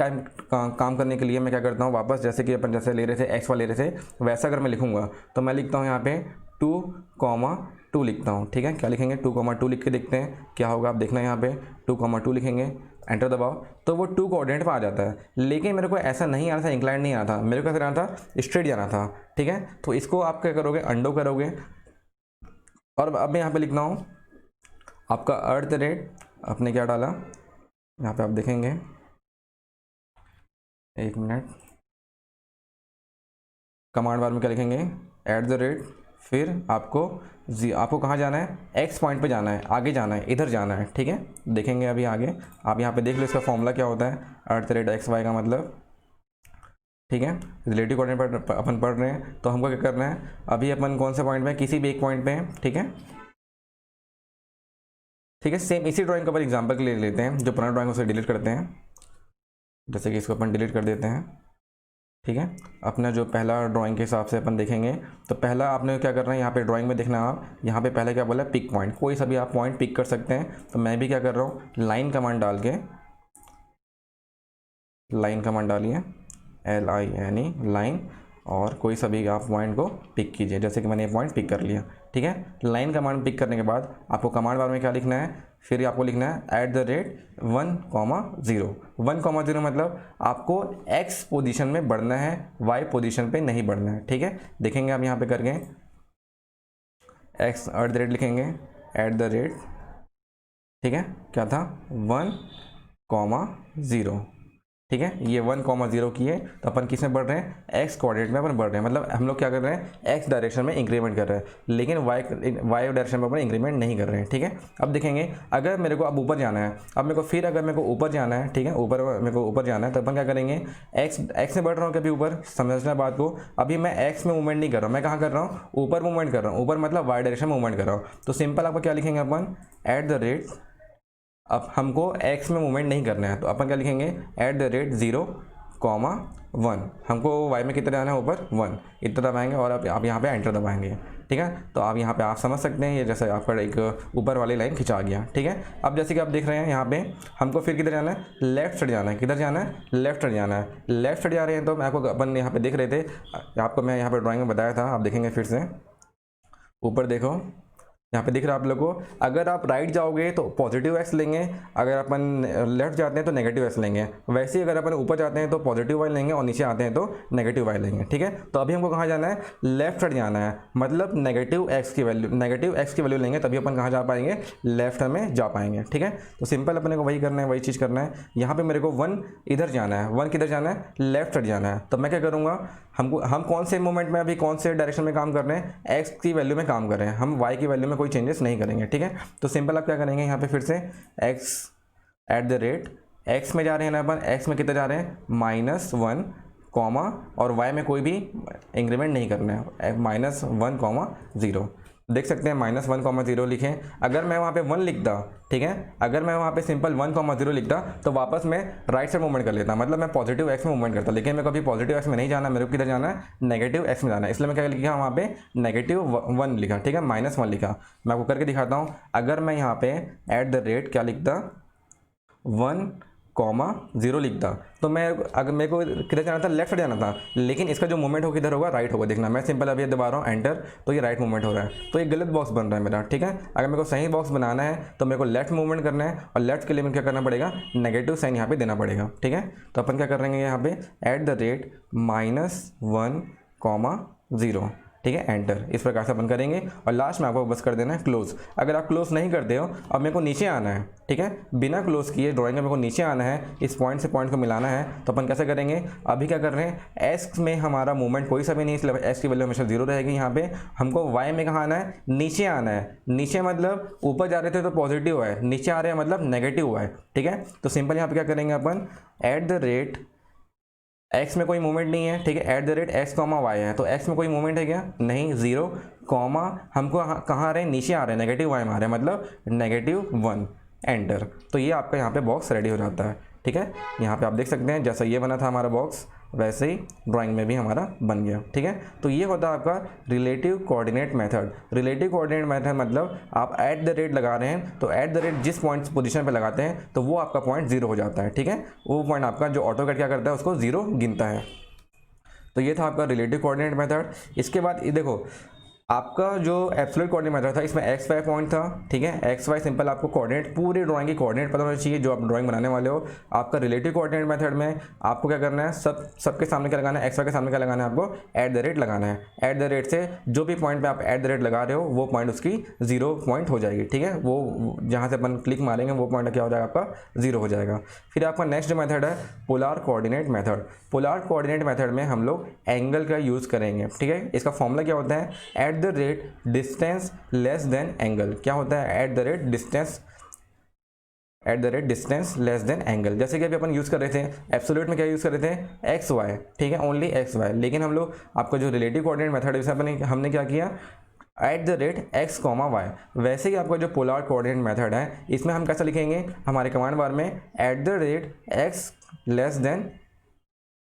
काम करने के लिए मैं क्या करता हूँ, वापस जैसे कि अपन जैसे ले रहे थे एक्स वाले ले रहे थे वैसा अगर मैं लिखूँगा तो मैं लिखता हूँ यहाँ पे 2,2 लिखता हूँ, ठीक है। क्या लिखेंगे, 2,2 लिख के देखते हैं क्या होगा, आप देखना यहाँ पे 2,2 लिखेंगे, एंटर दबाओ तो वो 2 कोऑर्डिनेट पर आ जाता है। लेकिन मेरे को ऐसा नहीं आना था, इंक्लाइन नहीं आना था, मेरे को कैसे जाना था, स्ट्रेट जाना था, ठीक है। तो इसको आप क्या करोगे, अंडो करोगे, और अब मैं यहाँ पे लिखना हूँ आपका एट द रेट, आपने क्या डाला यहाँ पे आप देखेंगे, एक मिनट, कमांड बार में क्या लिखेंगे, एट द रेट, फिर आपको कहाँ जाना है, एक्स पॉइंट पे जाना है, आगे जाना है, इधर जाना है, ठीक है। देखेंगे अभी आगे, आप यहाँ पे देख लो इसका फॉर्मूला क्या होता है, at the rate X Y का मतलब, ठीक है। रिलेटिव कोऑर्डिनेट पर अपन पढ़ रहे हैं तो हमको क्या करना है, अभी अपन कौन से पॉइंट पे, किसी भी एक पॉइंट पे हैं, ठीक है, ठीक है। सेम इसी ड्राइंग का अपन एग्जांपल के लिए लेते हैं, जो पुराना ड्राइंग उसे डिलीट करते हैं, जैसे कि इसको अपन डिलीट कर देते हैं, ठीक है। अपना जो पहला ड्राइंग के हिसाब से अपन देखेंगे, तो पहला आपने क्या करना है, यहाँ पे ड्राइंग में देखना है आप, यहाँ पे पहले क्या बोला है, पिक पॉइंट, कोई सा भी आप पॉइंट पिक कर सकते हैं। तो मैं भी क्या कर रहा हूँ, लाइन कमांड डाल के, लाइन कमांड डालिए, LINE लाइन, और कोई सा भी आप पॉइंट को पिक कीजिए। जैसे कि मैंने ये पॉइंट पिक कर लिया, ठीक है। लाइन कमांड पिक करने के बाद आपको कमांड बार में क्या लिखना है, फिर आपको लिखना है @1,0। 1,0 मतलब आपको x पोजीशन में बढ़ना है, y पोजीशन पे नहीं बढ़ना है, ठीक है। देखेंगे आप यहाँ पे करके x @ लिखेंगे, @, ठीक है, क्या था 1,0, ठीक है। ये 1,0 की है, तो अपन किस में बढ़ रहे हैं, x कोऑर्डिनेट में अपन बढ़ रहे हैं। मतलब हम लोग क्या कर रहे हैं, x डायरेक्शन में इंक्रीमेंट कर रहे हैं, लेकिन y डायरेक्शन में अपन इंक्रीमेंट नहीं कर रहे हैं, ठीक है। अब देखेंगे, अगर मेरे को अब ऊपर जाना है, अब मेरे को फिर अगर मेरे को ऊपर जाना है, ठीक है, मेरे को ऊपर जाना है, तो अपन क्या करेंगे, x में बढ़ रहा हूँ कभी ऊपर, समझना बात को। अभी मैं x में मूवमेंट नहीं कर रहा हूँ, मैं कहाँ कर रहा हूँ, ऊपर मूवमेंट कर रहा हूँ। ऊपर मतलब y डायरेक्शन में मूवमेंट कर रहा हूँ। तो सिंपल आपको क्या लिखेंगे अपन, @ अब हमको x में मूवमेंट नहीं करना है, तो अपन क्या लिखेंगे, @0,1। हमको y में कितना जाना है, ऊपर 1, इतना दबाएंगे और आप यहाँ पे एंटर दबाएंगे, ठीक है। तो आप यहाँ पे आप समझ सकते हैं, ये जैसे आपका एक ऊपर वाली लाइन खिंचा गया, ठीक है। अब जैसे कि आप देख रहे हैं यहाँ पे हमको फिर किधर जाना है, लेफ्ट साइड जाना है। किधर जाना है, लेफ्ट साइड जाना है। लेफ्ट साइड जा रहे हैं, तो मैं आपको अपन यहाँ पे देख रहे थे, आपको मैं यहाँ पे ड्राइंग में बताया था, आप देखेंगे फिर से ऊपर देखो, यहाँ पे दिख रहा है आप लोगों को। अगर आप राइट जाओगे तो पॉजिटिव x लेंगे, अगर अपन लेफ्ट जाते हैं तो नेगेटिव x लेंगे। वैसे ही अगर अपन ऊपर जाते हैं तो पॉजिटिव y लेंगे और नीचे आते हैं तो नेगेटिव y लेंगे, ठीक है। तो अभी हमको कहाँ जाना है, लेफ्ट साइड जाना है, मतलब नेगेटिव x की वैल्यू लेंगे, तभी अपन कहाँ जा पाएंगे, लेफ्ट में जा पाएंगे, ठीक है। तो सिंपल अपने को वही करना है, वही चीज़ करना है। यहाँ पर मेरे को 1 इधर जाना है, 1 किधर जाना है, लेफ्ट साइड जाना है। तो मैं क्या करूँगा, हम कौन से मोमेंट में, अभी कौन से डायरेक्शन में काम कर रहे हैं, x की वैल्यू में काम कर रहे हैं, हम y की वैल्यू में कोई चेंजेस नहीं करेंगे, ठीक है। तो सिंपल आप क्या करेंगे, यहाँ पे फिर से x @x में जा रहे हैं ना अपन, x में कितने जा रहे हैं, -1, और y में कोई भी इंक्रीमेंट नहीं करना है, -1,0। देख सकते हैं -1,0 लिखें। अगर मैं वहाँ पे 1 लिखता, ठीक है, अगर मैं वहाँ पे सिंपल 1,0 लिखता, तो वापस मैं राइट साइड मूवमेंट कर लेता, मतलब मैं पॉजिटिव x में मूवमेंट करता। लेकिन मेरे को अभी पॉजिटिव x में नहीं जाना, मेरे को किधर जाना है, नेगेटिव x में जाना है। इसलिए मैं क्या लिखा वहाँ पे, -1 लिखा, ठीक है, -1 लिखा। मैं आपको करके दिखाता हूँ। अगर मैं यहाँ पे @ क्या लिखता, 1,0 लिखता, तो मैं अगर मेरे को किधर जाना था, लेफ्ट साइड जाना था, लेकिन इसका जो मूवमेंट हो किधर होगा, राइट होगा। देखना, मैं सिंपल अभी दबा रहा हूँ एंटर, तो ये राइट मूवमेंट हो रहा है, तो ये गलत बॉक्स बन रहा है मेरा, ठीक है। अगर मेरे को सही बॉक्स बनाना है तो मेरे को लेफ्ट मूवमेंट करना है, और लेफ्ट के लिए मेरे क्या करना पड़ेगा, नेगेटिव साइन यहाँ पे देना पड़ेगा, ठीक है। तो अपन क्या करेंगे यहाँ पे, @-1,0, ठीक है, एंटर। इस प्रकार से अपन करेंगे, और लास्ट में आपको बस कर देना है क्लोज। अगर आप क्लोज नहीं करते हो, अब मेरे को नीचे आना है, ठीक है, बिना क्लोज किए ड्राइंग में मेरे को नीचे आना है, इस पॉइंट से पॉइंट को मिलाना है। तो अपन कैसे करेंगे, अभी क्या कर रहे हैं, x में हमारा मूवमेंट कोई सा भी नहीं, इसलिए x की वैल्यू हमेशा 0 रहेगी। यहाँ पे हमको y में कहाँ आना है, नीचे आना है। नीचे मतलब ऊपर जा रहे थे तो पॉजिटिव है, नीचे आ रहे हैं मतलब नेगेटिव है, ठीक है। तो सिंपल यहाँ पे क्या करेंगे अपन, x में कोई मूवमेंट नहीं है, ठीक है, @x, y है, तो x में कोई मूवमेंट है क्या, नहीं, 0, हमको कहाँ आ रहे हैं, नीचे आ रहे हैं, नेगेटिव y में आ रहे हैं, मतलब -1, एंटर। तो ये आपका यहाँ पे बॉक्स रेडी हो जाता है, ठीक है। यहाँ पे आप देख सकते हैं, जैसा ये बना था हमारा बॉक्स, वैसे ही ड्राइंग में भी हमारा बन गया, ठीक है। तो ये होता है आपका relative coordinate method. Relative coordinate method मतलब आप @ लगा रहे हैं, तो @ जिस पॉइंट पोजीशन पे लगाते हैं, तो वो आपका पॉइंट 0 हो जाता है, ठीक है। वो पॉइंट आपका जो ऑटोकैड क्या करता है, उसको 0 गिनता है। तो ये था आपका रिलेटिव कोऑर्डिनेट मेथड। इसके बाद ये देखो, आपका जो एब्सोल्यूट कोऑर्डिनेट मेथड था, इसमें एक्स वाई पॉइंट था, ठीक है, एक्स वाई सिंपल आपको कोऑर्डिनेट, पूरी ड्राइंग की कोऑर्डिनेट पता होना चाहिए जो आप ड्राइंग बनाने वाले हो। आपका रिलेटिव कोऑर्डिनेट मेथड में आपको क्या करना है, सबके सामने क्या लगाना है, एक्स वाई के सामने क्या लगाना है, आपको @ लगाना है। @ से जो भी पॉइंट पे आप @ लगा रहे हो, वो पॉइंट उसकी 0 पॉइंट हो जाएगी, ठीक है। वो जहाँ से अपन क्लिक मारेंगे वो पॉइंट क्या हो जाएगा, आपका 0 हो जाएगा। फिर आपका नेक्स्ट जो मेथड है, polar coordinate method. Polar coordinate method में हम लोग एंगल का यूज़ करेंगे, ठीक है। इसका फॉर्मूला क्या होता है, डिस्टेंस लेस देन एंगल। क्या होता है, डिस्टेंस लेस देन एंगल। जैसे कि अभी अपन यूज़ कर रहे थे एब्सोल्यूट में, क्या यूज़ कर रहे थे, एक्स वाई, ठीक है, ओनली एक्स वाई। लेकिन हम लोग आपका जो रिलेटिव कोऑर्डिनेट मेथड है, हमने क्या किया, @x, y। वैसे ही आपका जो पोलर कोऑर्डिनेट मेथड है, इसमें हम कैसे लिखेंगे, हमारे कमांड बार में @x less than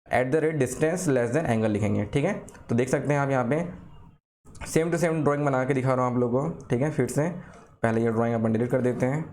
eight the rate distance less than angle लिखेंगे, ठीक है। तो देख सकते हैं आप यहाँ पे सेम टू सेम ड्राइंग बना के दिखा रहा हूँ आप लोगों को, ठीक है। फिर से पहले ये ड्राइंग अपन डिलीट कर देते हैं,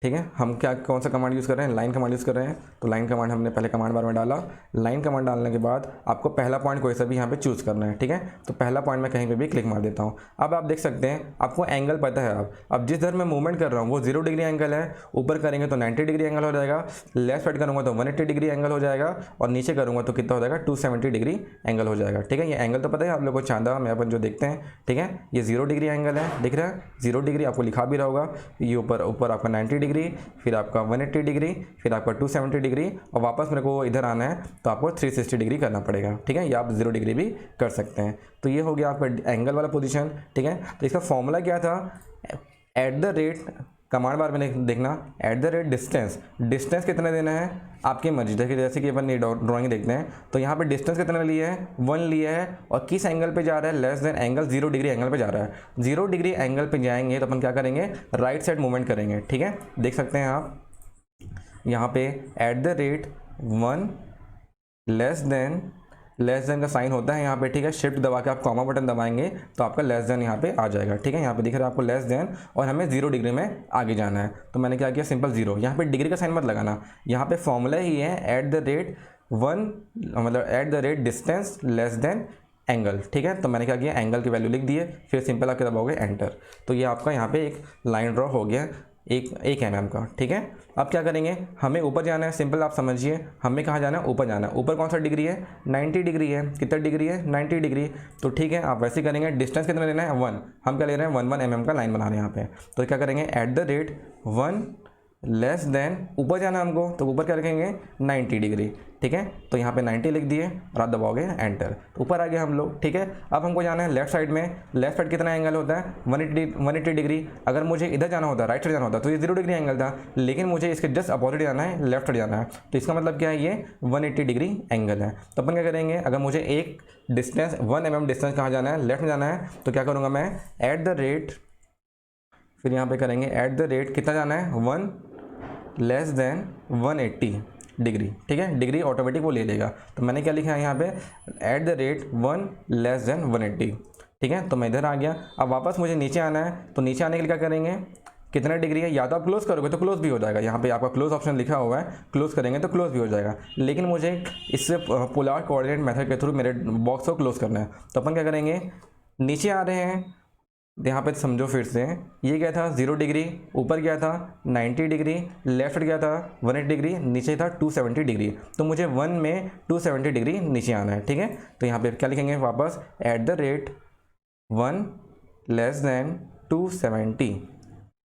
ठीक है। हम क्या कौन सा कमांड यूज़ कर रहे हैं, लाइन कमांड यूज़ कर रहे हैं। तो लाइन कमांड हमने पहले कमांड बार में डाला। लाइन कमांड डालने के बाद आपको पहला पॉइंट कोई सा भी यहाँ पे चूज़ करना है, ठीक है। तो पहला पॉइंट मैं कहीं पे भी क्लिक मार देता हूँ। अब आप देख सकते हैं आपको एंगल पता है। अब जिस दर मैं मूवमेंट कर रहा हूँ वो 0 डिग्री एंगल है। ऊपर करेंगे तो 90 डिग्री एंगल हो जाएगा, लेफ्ट साइड करूँगा तो 180 डिग्री एंगल हो जाएगा, और नीचे करूँगा तो कितना हो जाएगा 270 डिग्री एंगल हो जाएगा, ठीक है। ये एंगल तो पता है आप लोग को, चांदा में अपन जो देखते हैं, ठीक है। ये 0 डिग्री एंगल है, दिख रहा है 0 डिग्री, आपको लिखा भी रहा होगा। ये ऊपर आपका 90 डिग्री, फिर आपका 180 डिग्री, फिर आपका 270 डिग्री, और वापस मेरे को इधर आना है तो आपको 360 डिग्री करना पड़ेगा, ठीक है। या आप 0 डिग्री भी कर सकते हैं। तो ये हो गया आपका एंगल वाला पोजीशन, ठीक है। तो इसका फॉर्मूला क्या था, एट द रेट, कमांड बार में देखना, eight the rate distance, distance कितना देना है आपकी मर्जी। देखिए जैसे कि अपन ये ड्राइंग देखते हैं तो यहाँ पे डिस्टेंस कितना लिया है, 1 लिया है, और किस एंगल पे जा रहा है, less than angle, 0 degree angle पे जा रहा है। 0 डिग्री एंगल पे जाएंगे तो अपन क्या करेंगे, राइट साइड मूवमेंट करेंगे, ठीक है। देख सकते हैं आप यहाँ पे eight the rate 1 less than का साइन होता है यहाँ पे, ठीक है। शिफ्ट दबा के आप कॉमा बटन दबाएंगे तो आपका लेस देन यहाँ पे आ जाएगा, ठीक है। यहाँ पे दिख रहा है आपको लेस देन, और हमें 0 डिग्री में आगे जाना है। तो मैंने क्या किया, सिंपल 0, यहाँ पे डिग्री का साइन मत लगाना, यहाँ पे फॉर्मूला ही है एट द रेट 1, मतलब eight the rate distance less than angle, ठीक है। तो मैंने क्या किया, एंगल की वैल्यू लिख दिए, फिर सिंपल आके दबाओगे एंटर। तो ये आपका यहाँ पे एक लाइन ड्रॉ हो गया, एक mm का, ठीक है। अब क्या करेंगे, हमें ऊपर जाना है, सिंपल आप समझिए, हमें कहाँ जाना है, ऊपर जाना है। ऊपर कौन सा डिग्री है, 90 डिग्री है। कितना डिग्री है, 90 डिग्री। तो ठीक है, आप वैसे करेंगे। डिस्टेंस कितना लेना है, 1, हम क्या ले रहे हैं 1 mm का लाइन बना रहे हैं यहाँ पे। तो क्या करेंगे, eight the rate 1 less than, ऊपर जाना है हमको, तो ऊपर क्या रखेंगे 90 डिग्री, ठीक है। तो यहाँ पे 90 लिख दिए और आप दबाओगे एंटर, तो ऊपर आ गए हम लोग, ठीक है। अब हमको जाना है लेफ्ट साइड में। लेफ्ट साइड कितना एंगल होता है, 180 डिग्री। अगर मुझे इधर जाना होता, राइट साइड जाना होता, तो ये 0 डिग्री एंगल था, लेकिन मुझे इसके जस्ट अपोजिट जाना है, लेफ्ट साइड जाना है। तो इसका मतलब क्या है, ये 180 डिग्री एंगल है। तो अपन क्या करेंगे, अगर मुझे एक डिस्टेंस 1 mm डिस्टेंस कहाँ जाना है, लेफ्ट में जाना है, तो क्या करूँगा मैं, एट द रेट, फिर यहाँ पे करेंगे एट द रेट कितना जाना है, 1 लेस देन 180 डिग्री, ठीक है। डिग्री ऑटोमेटिक वो ले लेगा। तो मैंने क्या लिखा है यहाँ पे, eight the rate 1 less than 180, ठीक है। तो मैं इधर आ गया। अब वापस मुझे नीचे आना है, तो नीचे आने के लिए क्या करेंगे, कितना डिग्री है, या तो आप क्लोज करोगे तो क्लोज भी हो जाएगा, यहाँ पे आपका क्लोज ऑप्शन लिखा हुआ है, क्लोज करेंगे तो क्लोज भी हो जाएगा। लेकिन मुझे इससे पोलर कोऑर्डिनेट मेथड के थ्रू मेरे बॉक्स को क्लोज करना है। तो अपन क्या करेंगे, नीचे आ रहे हैं, यहाँ पे समझो फिर से, ये क्या था 0 डिग्री, ऊपर क्या था 90 डिग्री, लेफ्ट क्या था 180 डिग्री, नीचे था 270 डिग्री। तो मुझे 1 में 270 डिग्री नीचे आना है, ठीक है। तो यहाँ पे क्या लिखेंगे वापस, eight the rate 1 less than 270,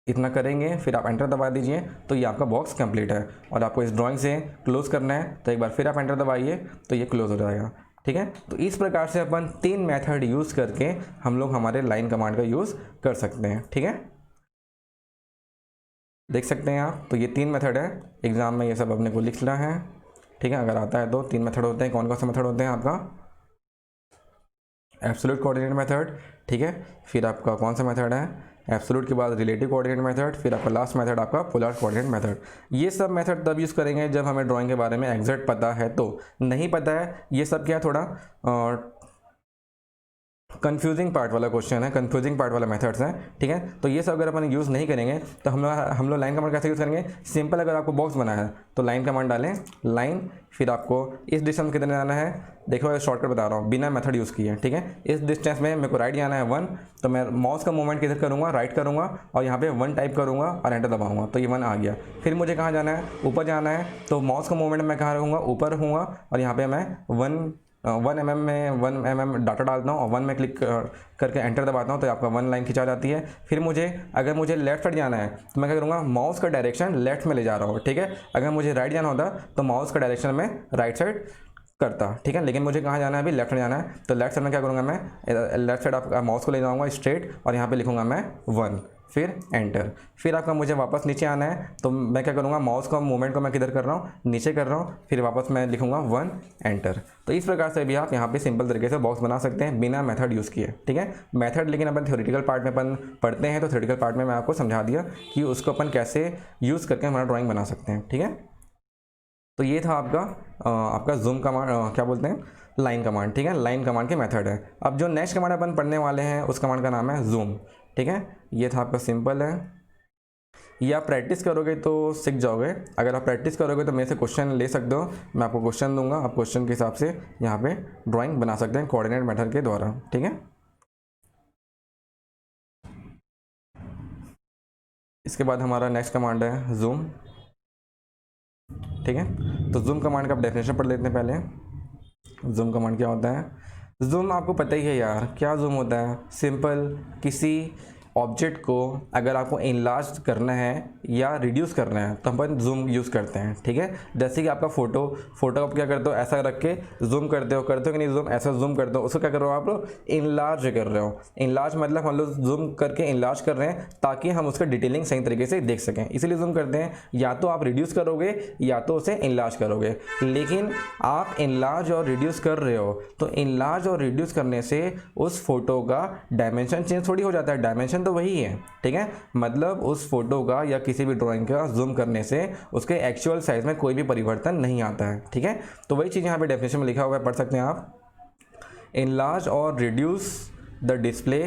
इतना करेंगे, फिर आप एंटर दबा दीजिए। तो ये आपका बॉक्स कंप्लीट है। और आपको इस ड्राइंग से क्लोज करना है, तो एक बार फिर आप एंटर दबाइए तो ये क्लोज हो जाएगा, ठीक है। तो इस प्रकार से अपन 3 मेथड यूज़ करके हम लोग हमारे लाइन कमांड का यूज़ कर सकते हैं, ठीक है। देख सकते हैं आप, तो ये 3 मेथड है। एग्जाम में ये सब अपने को लिखना है, ठीक है। अगर आता है तो 3 मेथड होते हैं। कौन कौन से मेथड होते हैं आपका, एब्सोल्यूट कोऑर्डिनेट मेथड, ठीक है। फिर आपका कौन सा मेथड है, एब्सोल्यूट के बाद रिलेटिव कोऑर्डिनेट मेथड, फिर आपका लास्ट मेथड आपका पोलर कोऑर्डिनेट मेथड। ये सब मेथड तब यूज़ करेंगे जब हमें ड्राइंग के बारे में एग्जैक्ट पता है। तो नहीं पता है, ये सब क्या थोड़ा कंफ्यूजिंग पार्ट वाला क्वेश्चन है, कंफ्यूजिंग पार्ट वाला मेथड्स हैं, ठीक है। तो ये सब अगर अपन यूज़ नहीं करेंगे तो हम लोग लाइन कमांड कैसे यूज़ करेंगे, सिंपल। अगर आपको बॉक्स बना है तो लाइन कमांड डालें, लाइन, फिर आपको इस डिस्टेंस में कितने जाना है, देखो शॉर्टकट बता रहा हूँ, बिना मेथड यूज़ किए, ठीक है। इस डिस्टेंस में मेरे को राइट जाना है 1, तो मैं माउस का मूवमेंट किधर करूँगा, राइट करूँगा, और यहाँ पे 1 टाइप करूँगा और एंटर दबाऊँगा, तो ये 1 आ गया। फिर मुझे कहाँ जाना है, ऊपर जाना है, तो माउस का मूवमेंट मैं कहाँ रहूँगा, ऊपर रहूँगा, और यहाँ पे मैं 1 mm में 1 mm डाटा डालता हूँ और 1 में क्लिक करके एंटर दबाता हूँ, तो आपका 1 लाइन खिंचा जाती है। फिर मुझे अगर मुझे लेफ्ट साइड जाना है तो मैं क्या करूँगा, माउस का डायरेक्शन लेफ्ट में ले जा रहा हूँ, ठीक है। अगर मुझे राइट जाना होता तो माउस का डायरेक्शन में राइट साइड करता, ठीक है। लेकिन मुझे कहाँ जाना है, अभी लेफ्ट साइड जाना है, तो लेफ्ट साइड में क्या करूँगा, मैं लेफ्ट साइड आपका माउस को ले जाऊँगा स्ट्रेट, और यहाँ पे लिखूँगा मैं 1, फिर एंटर। फिर आपका मुझे वापस नीचे आना है, तो मैं क्या करूँगा, माउस का मूवमेंट को मैं किधर कर रहा हूँ, नीचे कर रहा हूँ, फिर वापस मैं लिखूँगा 1 एंटर। तो इस प्रकार से भी आप यहाँ पे सिंपल तरीके से बॉक्स बना सकते हैं बिना मेथड यूज़ किए, ठीक है। मेथड लेकिन अपन थ्योरेटिकल पार्ट में अपन पढ़ते हैं, तो थ्योरेटिकल पार्ट में मैं आपको समझा दिया कि उसको अपन कैसे यूज़ करके हमारा ड्राइंग बना सकते हैं, ठीक है। तो ये था आपका जूम कमांड, क्या बोलते हैं, लाइन कमांड, ठीक है, लाइन कमांड के मेथड है। अब जो नेक्स्ट कमांड अपन पढ़ने वाले हैं उस कमांड का नाम है जूम, ठीक है। ये था आपका सिंपल है, ये आप प्रैक्टिस करोगे तो सीख जाओगे। अगर आप प्रैक्टिस करोगे तो मेरे से क्वेश्चन ले सकते हो, मैं आपको क्वेश्चन दूंगा, आप क्वेश्चन के हिसाब से यहाँ पे ड्राइंग बना सकते हैं कोऑर्डिनेट मेथड के द्वारा, ठीक है। इसके बाद हमारा नेक्स्ट कमांड है जूम, ठीक है। तो जूम कमांड का आप डेफिनेशन पढ़ लेते हैं पहले। जूम कमांड क्या होता है? जूम आपको पता ही है यार, क्या जूम होता है? सिंपल, किसी ऑब्जेक्ट को अगर आपको इनलार्ज करना है या रिड्यूस करना है तो अपन जूम यूज़ करते हैं, ठीक है। जैसे कि आपका फोटो आप क्या करते हो, ऐसा रख के जूम करते हो कि नहीं जूम, ऐसा जूम करते हो, उसको क्या कर रहे हो आप लोग, इनलार्ज कर रहे हो। इनलार्ज मतलब हम लोग जूम करके इनलार्ज कर रहे हैं ताकि हम उसका डिटेलिंग सही तरीके से देख सकें, इसीलिए जूम करते हैं। या तो आप रिड्यूस करोगे या तो उसे इनलार्ज करोगे, लेकिन आप इनलार्ज और रिड्यूस कर रहे हो तो इनलार्ज और रिड्यूस करने से उस फोटो का डायमेंशन चेंज थोड़ी हो जाता है, डायमेंशन तो वही है, ठीक है। मतलब उस फोटो का या किसी भी ड्राइंग का जूम करने से उसके एक्चुअल साइज में कोई भी परिवर्तन नहीं आता है, ठीक है। तो वही चीज़ यहाँ पे डेफिनेशन में लिखा हुआ है, पढ़ सकते हैं आप। इनलार्ज और reduce the display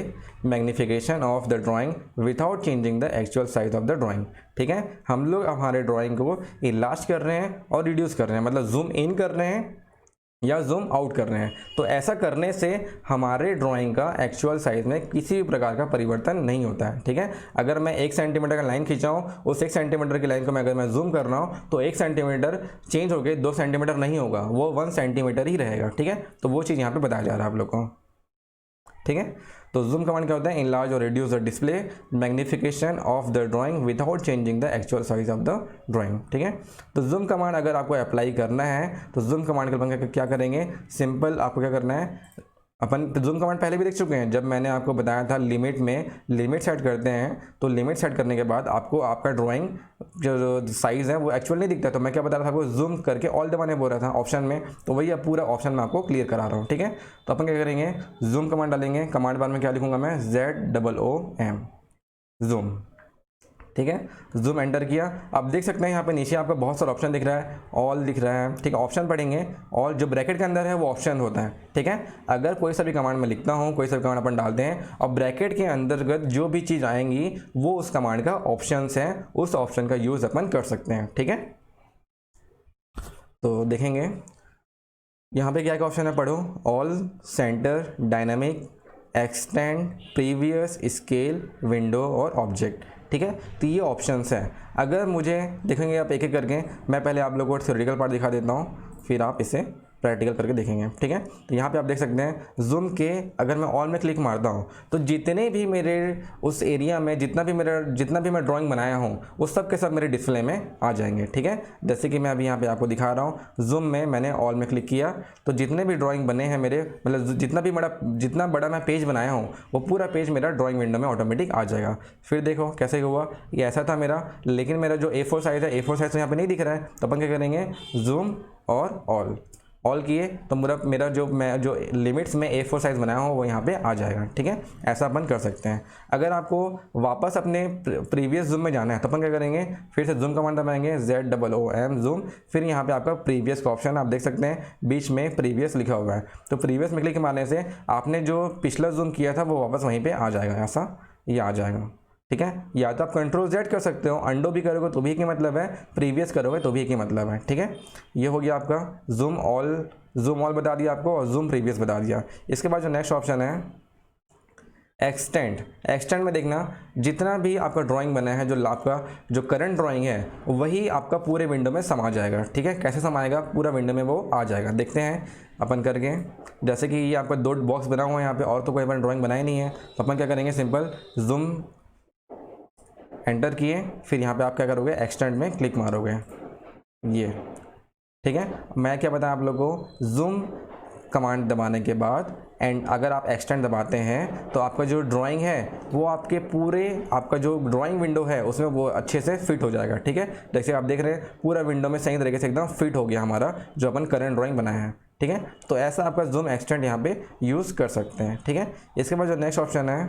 magnification of the drawing without changing the actual size of the drawing, ठीक है। हम लोग हमारे ड्राइंग को इनलार्ज कर रहे हैं और रिड्यूस कर रहे हैं, मतलब जूम इन कर रहे हैं या जूम आउट कर रहे हैं। तो ऐसा करने से हमारे ड्राइंग का एक्चुअल साइज में किसी भी प्रकार का परिवर्तन नहीं होता है, ठीक है। अगर मैं 1 सेंटीमीटर का लाइन खींचाऊँ, उस 1 सेंटीमीटर की लाइन को अगर मैं जूम कर रहा हूँ तो 1 सेंटीमीटर चेंज होकर 2 सेंटीमीटर नहीं होगा, वो 1 सेंटीमीटर ही रहेगा, ठीक है। तो वो चीज़ यहाँ पे बताया जा रहा है आप लोग को, ठीक है। तो जूम कमांड क्या होता है? इनलार्ज और reduce the display magnification of the drawing without changing the actual size of the drawing, ठीक है। तो जूम कमांड अगर आपको अप्लाई करना है तो जूम कमांड के अपन क्या करेंगे, सिंपल आपको क्या करना है, अपन जूम कमांड पहले भी देख चुके हैं, जब मैंने आपको बताया था लिमिट में लिमिट सेट करते हैं, तो लिमिट सेट करने के बाद आपको आपका ड्राइंग जो साइज़ है वो एक्चुअल नहीं दिखता, तो मैं क्या बता रहा था आपको, जूम करके ऑल दबाने बोल रहा था ऑप्शन में, तो वही अब पूरा ऑप्शन मैं आपको क्लियर करा रहा हूँ, ठीक है। तो अपन क्या करेंगे, जूम कमांड डालेंगे, कमांड बार में क्या लिखूंगा मैं, ZOOM, जूम, ठीक है। जूम एंटर किया। अब देख सकते हैं यहाँ पे नीचे आपका बहुत सारा ऑप्शन दिख रहा है, ऑल दिख रहा है, ठीक है। ऑप्शन पढ़ेंगे, ऑल जो ब्रैकेट के अंदर है वो ऑप्शन होता है, ठीक है। अगर कोई सा भी कमांड में लिखता हूँ, कोई सा भी कमांड अपन डालते हैं और ब्रैकेट के अंतर्गत जो भी चीज़ आएंगी वो उस कमांड का ऑप्शंस है, उस ऑप्शन का यूज़ अपन कर सकते हैं, ठीक है। तो देखेंगे यहाँ पे क्या क्या ऑप्शन है, पढ़ो, all, centre, dynamic, extend, previous, scale, window और ऑब्जेक्ट, ठीक है। तो ये ऑप्शंस हैं। अगर मुझे देखेंगे आप एक एक करके, मैं पहले आप लोगों को थ्योरेटिकल पार्ट दिखा देता हूँ, फिर आप इसे प्रैक्टिकल करके देखेंगे, ठीक है। तो यहाँ पे आप देख सकते हैं जूम के, अगर मैं ऑल में क्लिक मारता हूँ तो जितने भी मेरे उस एरिया में जितना भी मैं ड्राइंग बनाया हूँ उस सब के सब मेरे डिस्प्ले में आ जाएंगे, ठीक है। जैसे कि मैं अभी यहाँ पे आपको दिखा रहा हूँ, जूम में मैंने ऑल में क्लिक किया तो जितने भी ड्राइंग बने हैं मेरे, मतलब जितना बड़ा मैं पेज बनाया हूँ वो पूरा पेज मेरा ड्राइंग विंडो में ऑटोमेटिक आ जाएगा। फिर देखो कैसे हुआ, ये ऐसा था मेरा, लेकिन मेरा जो A4 साइज़ है, A4 साइज़ तो यहाँ पे नहीं दिख रहा है, तो अपन क्या करेंगे, जूम और ऑल किए तो मेरा जो लिमिट्स में A4 साइज़ बनाया हूँ वो यहाँ पे आ जाएगा, ठीक है। ऐसा अपन कर सकते हैं। अगर आपको वापस अपने प्रीवियस जूम में जाना है तो अपन क्या करेंगे, फिर से जूम कमांड दबाएंगे, ZOOM जूम, फिर यहाँ पे आपका प्रीवियस का ऑप्शन आप देख सकते हैं, बीच में प्रीवियस लिखा हुआ है, तो प्रीवियस में क्लिक मारने से आपने जो पिछला जूम किया था वो वापस वहीं पर आ जाएगा, ऐसा ये आ जाएगा, ठीक है। या तो आप Ctrl Z कर सकते हो, अंडो भी करोगे तो भी एक ही मतलब है, प्रीवियस करोगे तो भी एक ही मतलब है, ठीक है। ये हो गया आपका जूम ऑल बता दिया आपको और जूम प्रीवियस बता दिया। इसके बाद जो नेक्स्ट ऑप्शन है एक्सटेंड में देखना, जितना भी आपका ड्राइंग बना है, जो आपका जो करंट ड्राइंग है वही आपका पूरे विंडो में समा जाएगा, ठीक है। कैसे समाएगा, पूरा विंडो में वो आ जाएगा। देखते हैं अपन करके, जैसे कि ये आपका 2 बॉक्स बना हुआ है यहाँ पे, और तो कोई अपन ड्राइंग बनाई नहीं है, तो अपन क्या करेंगे, सिंपल जूम एंटर किए, फिर यहाँ पे आप क्या करोगे, एक्सटेंड में क्लिक मारोगे, ये, ठीक है। मैं क्या बताया आप लोगों को, जूम कमांड दबाने के बाद अगर आप एक्सटेंड दबाते हैं तो आपका जो ड्राइंग है वो आपके पूरे आपका जो ड्राइंग विंडो है उसमें वो अच्छे से फिट हो जाएगा, ठीक है। जैसे आप देख रहे हैं पूरा विंडो में सही तरीके से एकदम फिट हो गया हमारा जो अपन करंट ड्राइंग बनाया है, ठीक है। तो ऐसा आपका जूम एक्सटेंड यहाँ पे यूज़ कर सकते हैं, ठीक है। इसके बाद जो नेक्स्ट ऑप्शन है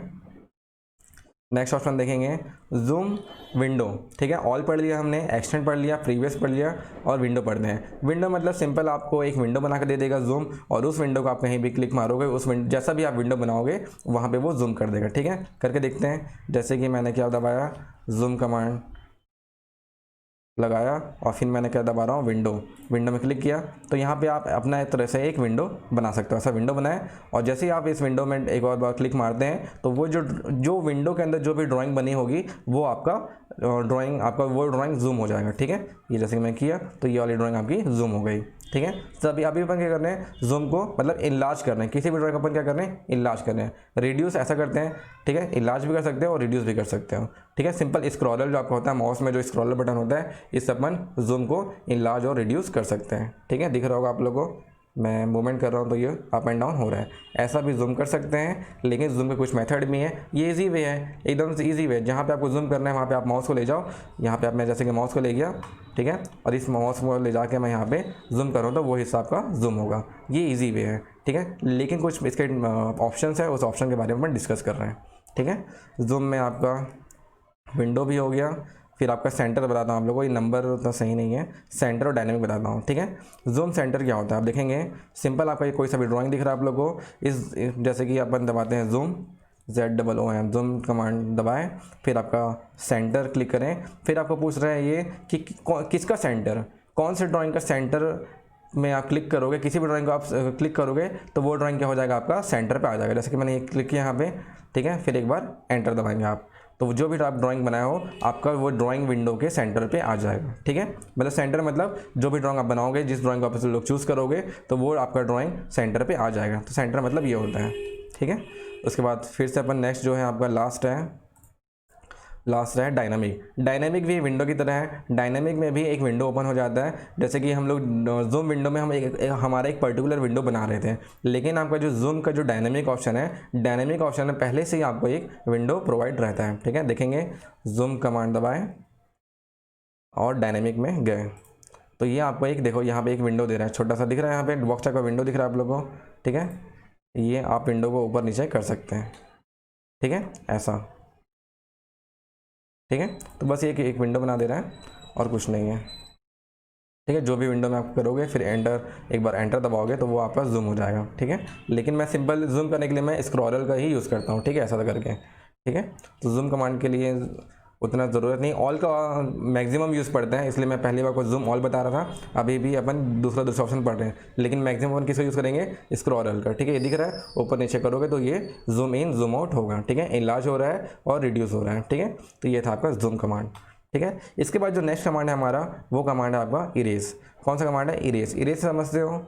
नेक्स्ट ऑप्शन देखेंगे जूम विंडो, ठीक है। ऑल पढ़ लिया हमने, एक्सटेंड पढ़ लिया, प्रीवियस पढ़ लिया और विंडो पढ़ते हैं। विंडो मतलब सिंपल आपको एक विंडो बना कर दे देगा जूम, और उस विंडो को आप कहीं भी क्लिक मारोगे, उस विंडो जैसा भी आप विंडो बनाओगे वहाँ पे वो जूम कर देगा, ठीक है। करके देखते हैं। जैसे कि मैंने क्या दबाया, जूम कमांड लगाया और फिर मैंने क्या दबा रहा हूँ, विंडो में क्लिक किया, तो यहाँ पे आप अपना एक तरह से एक विंडो बना सकते हो। ऐसा विंडो बनाए और जैसे ही आप इस विंडो में एक और बार क्लिक मारते हैं तो वो जो विंडो के अंदर जो भी ड्राइंग बनी होगी वो आपका ड्राइंग जूम हो जाएगा, ठीक है। ये जैसे कि मैं किया तो ये वाली ड्राइंग आपकी जूम हो गई, ठीक है। तो अभी अपन क्या करना है, जूम को मतलब इनलार्ज करना है। किसी भी ड्राइंग अपन क्या करना है, इनलार्ज करना है। रिड्यूस ऐसा करते हैं, ठीक है। इनलार्ज भी कर सकते हो और रिड्यूस भी कर सकते हो, ठीक है। सिंपल स्क्रॉलर जो आपका होता है माउस में, जो स्क्रॉलर बटन होता है, इससे अपन जूम को इनलार्ज और रिड्यूस कर सकते हैं, ठीक है। दिख रहा होगा आप लोगों को, मैं मूवमेंट कर रहा हूँ तो ये अप एंड डाउन हो रहा है। ऐसा भी जूम कर सकते हैं, लेकिन जूम के कुछ मेथड भी हैं। ये इजी वे है, एकदम से इजी वे। जहाँ पे आपको जूम करना है वहाँ पे आप माउस को ले जाओ। यहाँ पे आप, मैं जैसे कि माउस को ले गया, ठीक है, और इस माउस को ले जाके मैं यहाँ पे जूम करूँ तो वो हिस्सा आपका जूम होगा। ये इजी वे है, ठीक है। लेकिन कुछ इसके ऑप्शंस है, उस ऑप्शन के बारे में डिस्कस कर रहे हैं, ठीक है। जूम में आपका विंडो भी हो गया, फिर आपका सेंटर बताता हूँ आप लोगों को। ये नंबर उतना सही नहीं है, सेंटर और डायनेमिक बताता हूँ, ठीक है। जूम सेंटर क्या होता है आप देखेंगे। सिंपल आपका ये कोई सा भी ड्राइंग दिख रहा है आप लोगों को, इस जैसे कि अपन दबाते हैं जूम, ZOOM, जूम कमांड दबाएं, फिर आपका सेंटर क्लिक करें। फिर आपको पूछ रहा है ये कि किसका सेंटर, कौन से ड्राइंग का सेंटर में आप क्लिक करोगे। किसी भी ड्राइंग को आप क्लिक करोगे तो वो ड्राइंग क्या हो जाएगा, आपका सेंटर पे आ जाएगा। जैसे कि मैंने ये क्लिक किया यहाँ पे, ठीक है। फिर एक बार एंटर दबाएंगे आप, तो जो भी आप ड्राइंग बनाए हो आपका वो ड्राइंग विंडो के सेंटर पे आ जाएगा, ठीक है। मतलब सेंटर मतलब जो भी ड्राइंग आप बनाओगे, जिस ड्राइंग को आप लोग चूज़ करोगे तो वो आपका ड्राइंग सेंटर पे आ जाएगा। तो सेंटर मतलब ये होता है, ठीक है। उसके बाद फिर से अपन नेक्स्ट जो है आपका लास्ट है डायनामिक। डायनामिक भी विंडो की तरह है। डायनामिक में भी एक विंडो ओपन हो जाता है। जैसे कि हम लोग जूम विंडो में हम हमारा एक पर्टिकुलर विंडो बना रहे थे, लेकिन आपका जो जूम का जो डायनामिक ऑप्शन है, डायनामिक ऑप्शन में पहले से ही आपको एक विंडो प्रोवाइड रहता है, ठीक है। देखेंगे जूम कमांड दबाएं और डायनामिक में गए तो ये आपको एक, देखो यहाँ पे एक विंडो दे रहा है, छोटा सा दिख रहा है, यहाँ पे बॉक्स का विंडो दिख रहा है आप लोगों को, ठीक है। ये आप विंडो को ऊपर नीचे कर सकते हैं, ठीक है, ऐसा, ठीक है। तो बस ये एक विंडो बना दे रहा है और कुछ नहीं है, ठीक है। जो भी विंडो में आप करोगे फिर एक बार एंटर दबाओगे तो वो आपका जूम हो जाएगा, ठीक है। लेकिन मैं सिंपल जूम करने के लिए मैं स्क्रॉलर का ही यूज़ करता हूँ, ठीक है, ऐसा करके, ठीक है। तो जूम कमांड के लिए उतना ज़रूरत नहीं, ऑल का मैक्सिमम यूज़ पढ़ते हैं, इसलिए मैं पहली बार को जूम ऑल बता रहा था। अभी भी अपन दूसरा ऑप्शन पढ़ रहे हैं, लेकिन मैक्सिमम अपन किसको यूज़ करेंगे, स्क्रॉलर का, ठीक है। ये दिख रहा है, ऊपर नीचे करोगे तो ये जूम इन जूम आउट होगा, ठीक है। इनलार्ज हो रहा है और रिड्यूस हो रहा है, ठीक है। तो ये था आपका जूम कमांड, ठीक है। इसके बाद जो नेक्स्ट कमांड है हमारा, वो कमांड है आपका इरेज। कौन सा कमांड है, इरेज। इरेज समझते हो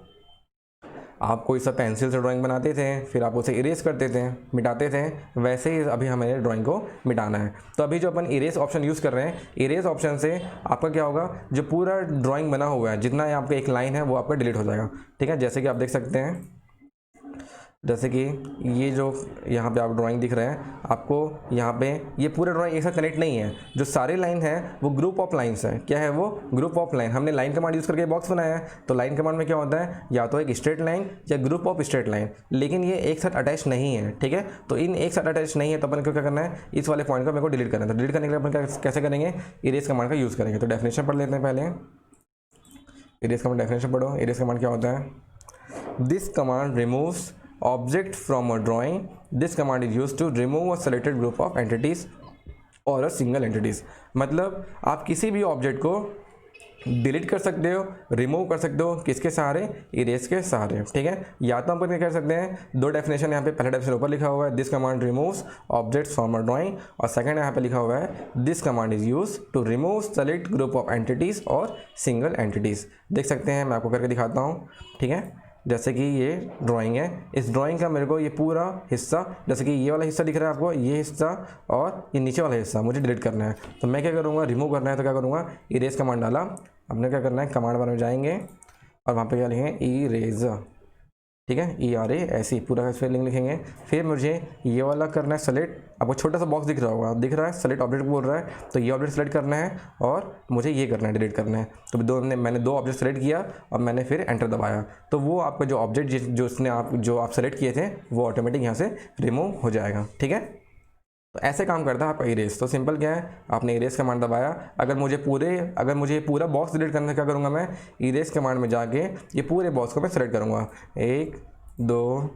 आप, कोई सा पेंसिल से ड्राइंग बनाते थे, फिर आप उसे इरेज करते थे, मिटाते थे, वैसे ही अभी हमें ड्राइंग को मिटाना है। तो अभी जो अपन इरेज ऑप्शन यूज़ कर रहे हैं, इरेज ऑप्शन से आपका क्या होगा, जो पूरा ड्राइंग बना हुआ है, जितना आपका एक लाइन है वो आपका डिलीट हो जाएगा, ठीक है। जैसे कि आप देख सकते हैं, जैसे कि ये जो यहाँ पे आप ड्राइंग दिख रहे हैं आपको, यहाँ पे ये पूरा ड्राइंग एक साथ कनेक्ट नहीं है। जो सारे लाइन है वो ग्रुप ऑफ लाइन्स है। क्या है वो, ग्रुप ऑफ लाइन। हमने लाइन कमांड यूज़ करके बॉक्स बनाया है, तो लाइन कमांड में क्या होता है, या तो एक स्ट्रेट लाइन या ग्रुप ऑफ स्ट्रेट लाइन, लेकिन ये एक साथ अटैच नहीं है, ठीक है। तो इन एक साथ अटैच नहीं है तो अपन को क्या करना है, इस वाले पॉइंट को मेरे को डिलीट करना है। तो डिलीट करने के लिए अपन कैसे करेंगे, इरेज कमांड का यूज़ करेंगे। तो डेफिनेशन पढ़ लेते हैं पहले, इरेज कमांड डेफिनेशन पढ़ो। इरेज कमांड क्या होता है, this command removes object from a drawing. This command is used to remove a selected group of entities or a single entities. मतलब आप किसी भी ऑब्जेक्ट को डिलीट कर सकते हो, रिमूव कर सकते हो, किसके सहारे, इरेज के सहारे, ठीक है। या तो हम क्या कर सकते हैं, दो डेफिनेशन यहाँ पे, पहला डेफिनेशन ऊपर लिखा हुआ है, this command removes objects from a drawing, और सेकंड यहाँ पे लिखा हुआ है, this command is use to remove select group of entities और सिंगल एंटिटीज। देख सकते हैं, मैं आपको करके दिखाता हूँ, ठीक है। जैसे कि ये ड्राइंग है, इस ड्राइंग का मेरे को ये पूरा हिस्सा, जैसे कि ये वाला हिस्सा दिख रहा है आपको, ये हिस्सा और ये नीचे वाला हिस्सा मुझे डिलीट करना है। तो मैं क्या करूँगा, रिमूव करना है तो क्या करूँगा, इरेज कमांड डाला। अपने क्या करना है, कमांड बार में जाएंगे और वहाँ पे क्या लिखेंगे, इरेज, ठीक है, ERA, ऐसे ही पूरा स्पेलिंग लिखेंगे। फिर मुझे ये वाला करना है सेलेक्ट। आपको छोटा सा बॉक्स दिख रहा होगा, दिख रहा है सेलेक्ट ऑब्जेक्ट बोल रहा है, तो ये ऑब्जेक्ट सेलेक्ट करना है और मुझे ये करना है, डिलीट करना है। तो मैंने दो ऑब्जेक्ट सेलेक्ट किया और मैंने फिर एंटर दबाया, तो वो आपका जो ऑब्जेक्ट जो आप सेलेक्ट किए थे वो ऑटोमेटिक यहाँ से रिमूव हो जाएगा, ठीक है। तो ऐसे काम करता है आपका इरेज। तो सिंपल क्या है, आपने इरेज कमांड दबाया, अगर मुझे पूरा बॉक्स डिलीट करना है क्या करूँगा मैं, इरेज कमांड में जाके ये पूरे बॉक्स को मैं सेलेक्ट करूँगा, 1 2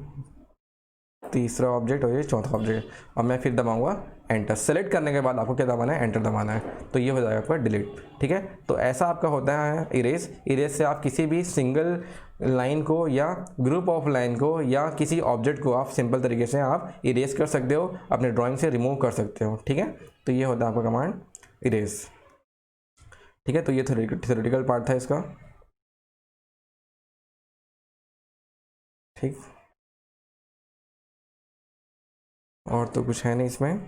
तीसरा ऑब्जेक्ट और ये चौथा ऑब्जेक्ट, और मैं फिर दबाऊंगा एंटर। सेलेक्ट करने के बाद आपको क्या दबाना है, एंटर दबाना है, तो ये हो जाएगा आपका डिलीट। ठीक है, तो ऐसा आपका होता है इरेज। इरेज से आप किसी भी सिंगल लाइन को या ग्रुप ऑफ लाइन को या किसी ऑब्जेक्ट को आप सिंपल तरीके से आप इरेज कर सकते हो, अपने ड्राइंग से रिमूव कर सकते हो। ठीक है, तो ये होता है आपका कमांड इरेज। ठीक है, तो ये थ्योरेटिकल पार्ट था इसका। ठीक, और तो कुछ है नहीं इसमें।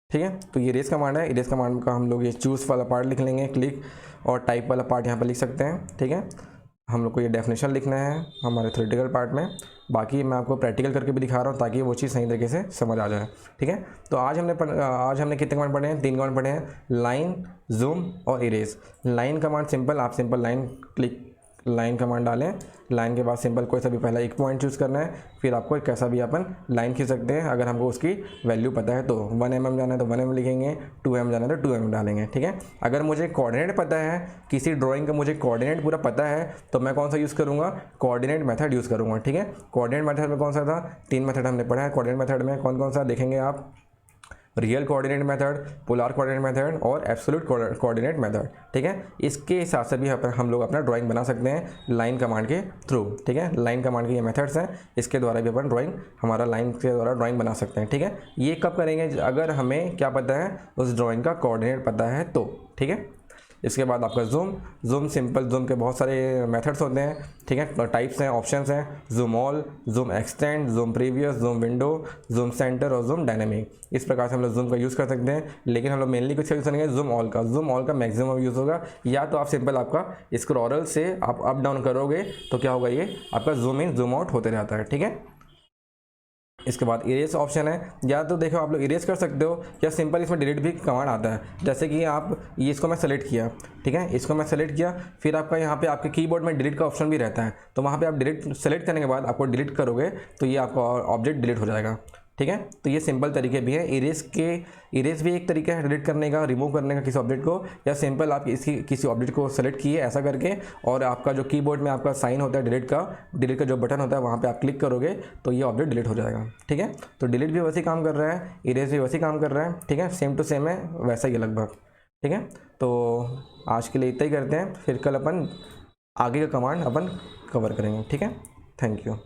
ठीक है, तो ये इरेज कमांड है। इरेज कमांड का हम लोग ये चूज़ वाला पार्ट लिख लेंगे, क्लिक और टाइप वाला पार्ट यहाँ पर लिख सकते हैं। ठीक है, हम लोग को ये डेफिनेशन लिखना है हमारे थ्योरेटिकल पार्ट में, बाकी मैं आपको प्रैक्टिकल करके भी दिखा रहा हूँ ताकि वो चीज़ सही तरीके से समझ आ जाए। ठीक है, तो आज हमने कितने कमांड पढ़े हैं, 3 कमांड पढ़े हैं, लाइन, जूम और इरेज। लाइन कमांड सिंपल, आप सिंपल लाइन कमांड डालें, लाइन के बाद सिंपल कोई सा भी पहला एक पॉइंट चूज़ करना है, फिर आपको कैसा भी अपन लाइन खींच सकते हैं। अगर हमको उसकी वैल्यू पता है तो 1 mm जाना है तो 1 mm लिखेंगे, 2 mm जाना है तो 2 mm डालेंगे। ठीक है, अगर मुझे कोऑर्डिनेट पता है, किसी ड्राइंग का मुझे कोऑर्डिनेट पूरा पता है, तो मैं कौन सा यूज़ करूँगा, कोऑर्डिनेट मेथड यूज़ करूँगा। ठीक है, कोऑर्डिनेट मेथड में कौन सा था, 3 मेथड हमने पढ़ा है कोऑर्डिनेट मेथड में। कौन कौन सा देखेंगे आप, real coordinate method, polar coordinate method और एब्सोल्यूट कोऑर्डिनेट मेथड। ठीक है, इसके हिसाब से भी हम लोग अपना ड्राइंग बना सकते हैं लाइन कमांड के थ्रू। ठीक है, लाइन कमांड के ये मेथड्स हैं, इसके द्वारा भी अपन हमारा लाइन के द्वारा ड्राइंग बना सकते हैं। ठीक है, ये कब करेंगे, अगर हमें क्या पता है, उस ड्राइंग का कोऑर्डिनेट पता है तो। ठीक है, इसके बाद आपका जूम सिंपल जूम के बहुत सारे मेथड्स होते हैं। ठीक है, टाइप्स हैं, ऑप्शंस हैं, zoom all, zoom extend, zoom previous, zoom window, zoom centre और जूम डायनेमिक। इस प्रकार से हम लोग जूम का यूज़ कर सकते हैं, लेकिन हम लोग मेनली कुछ यूज़ करेंगे जूम ऑल का मैक्सिमम यूज़ होगा। या तो आप सिंपल आपका स्क्रॉलर से आप अप डाउन करोगे तो क्या होगा, ये आपका जूम इन जूम आउट होते रहता है। ठीक है, इसके बाद इरेज ऑप्शन है, या तो देखो आप लोग इरेज कर सकते हो या सिंपल इसमें डिलीट भी कमांड आता है। जैसे कि आप ये इसको मैं सेलेक्ट किया, ठीक है, इसको मैं सेलेक्ट किया, फिर आपका यहाँ पे आपके कीबोर्ड में डिलीट का ऑप्शन भी रहता है, तो वहाँ पे आप डिलीट सेलेक्ट करने के बाद आपको डिलीट करोगे तो ये आपका ऑब्जेक्ट डिलीट हो जाएगा। ठीक है, तो ये सिंपल तरीके भी है। इरेज भी एक तरीका है डिलीट करने का, रिमूव करने का किसी ऑब्जेक्ट को, या सिंपल आप किसी ऑब्जेक्ट को सेलेक्ट किए ऐसा करके, और आपका जो कीबोर्ड में आपका साइन होता है डिलीट का जो बटन होता है वहाँ पे आप क्लिक करोगे तो ये ऑब्जेक्ट डिलीट हो जाएगा। ठीक है, तो डिलीट भी वैसे काम कर रहा है, इरेज भी वैसे काम कर रहा है। ठीक है, सेम टू सेम है, वैसा ही लगभग। ठीक है, तो आज के लिए इतना ही करते हैं, फिर कल अपन आगे का कमांड अपन कवर करेंगे। ठीक है, थैंक यू।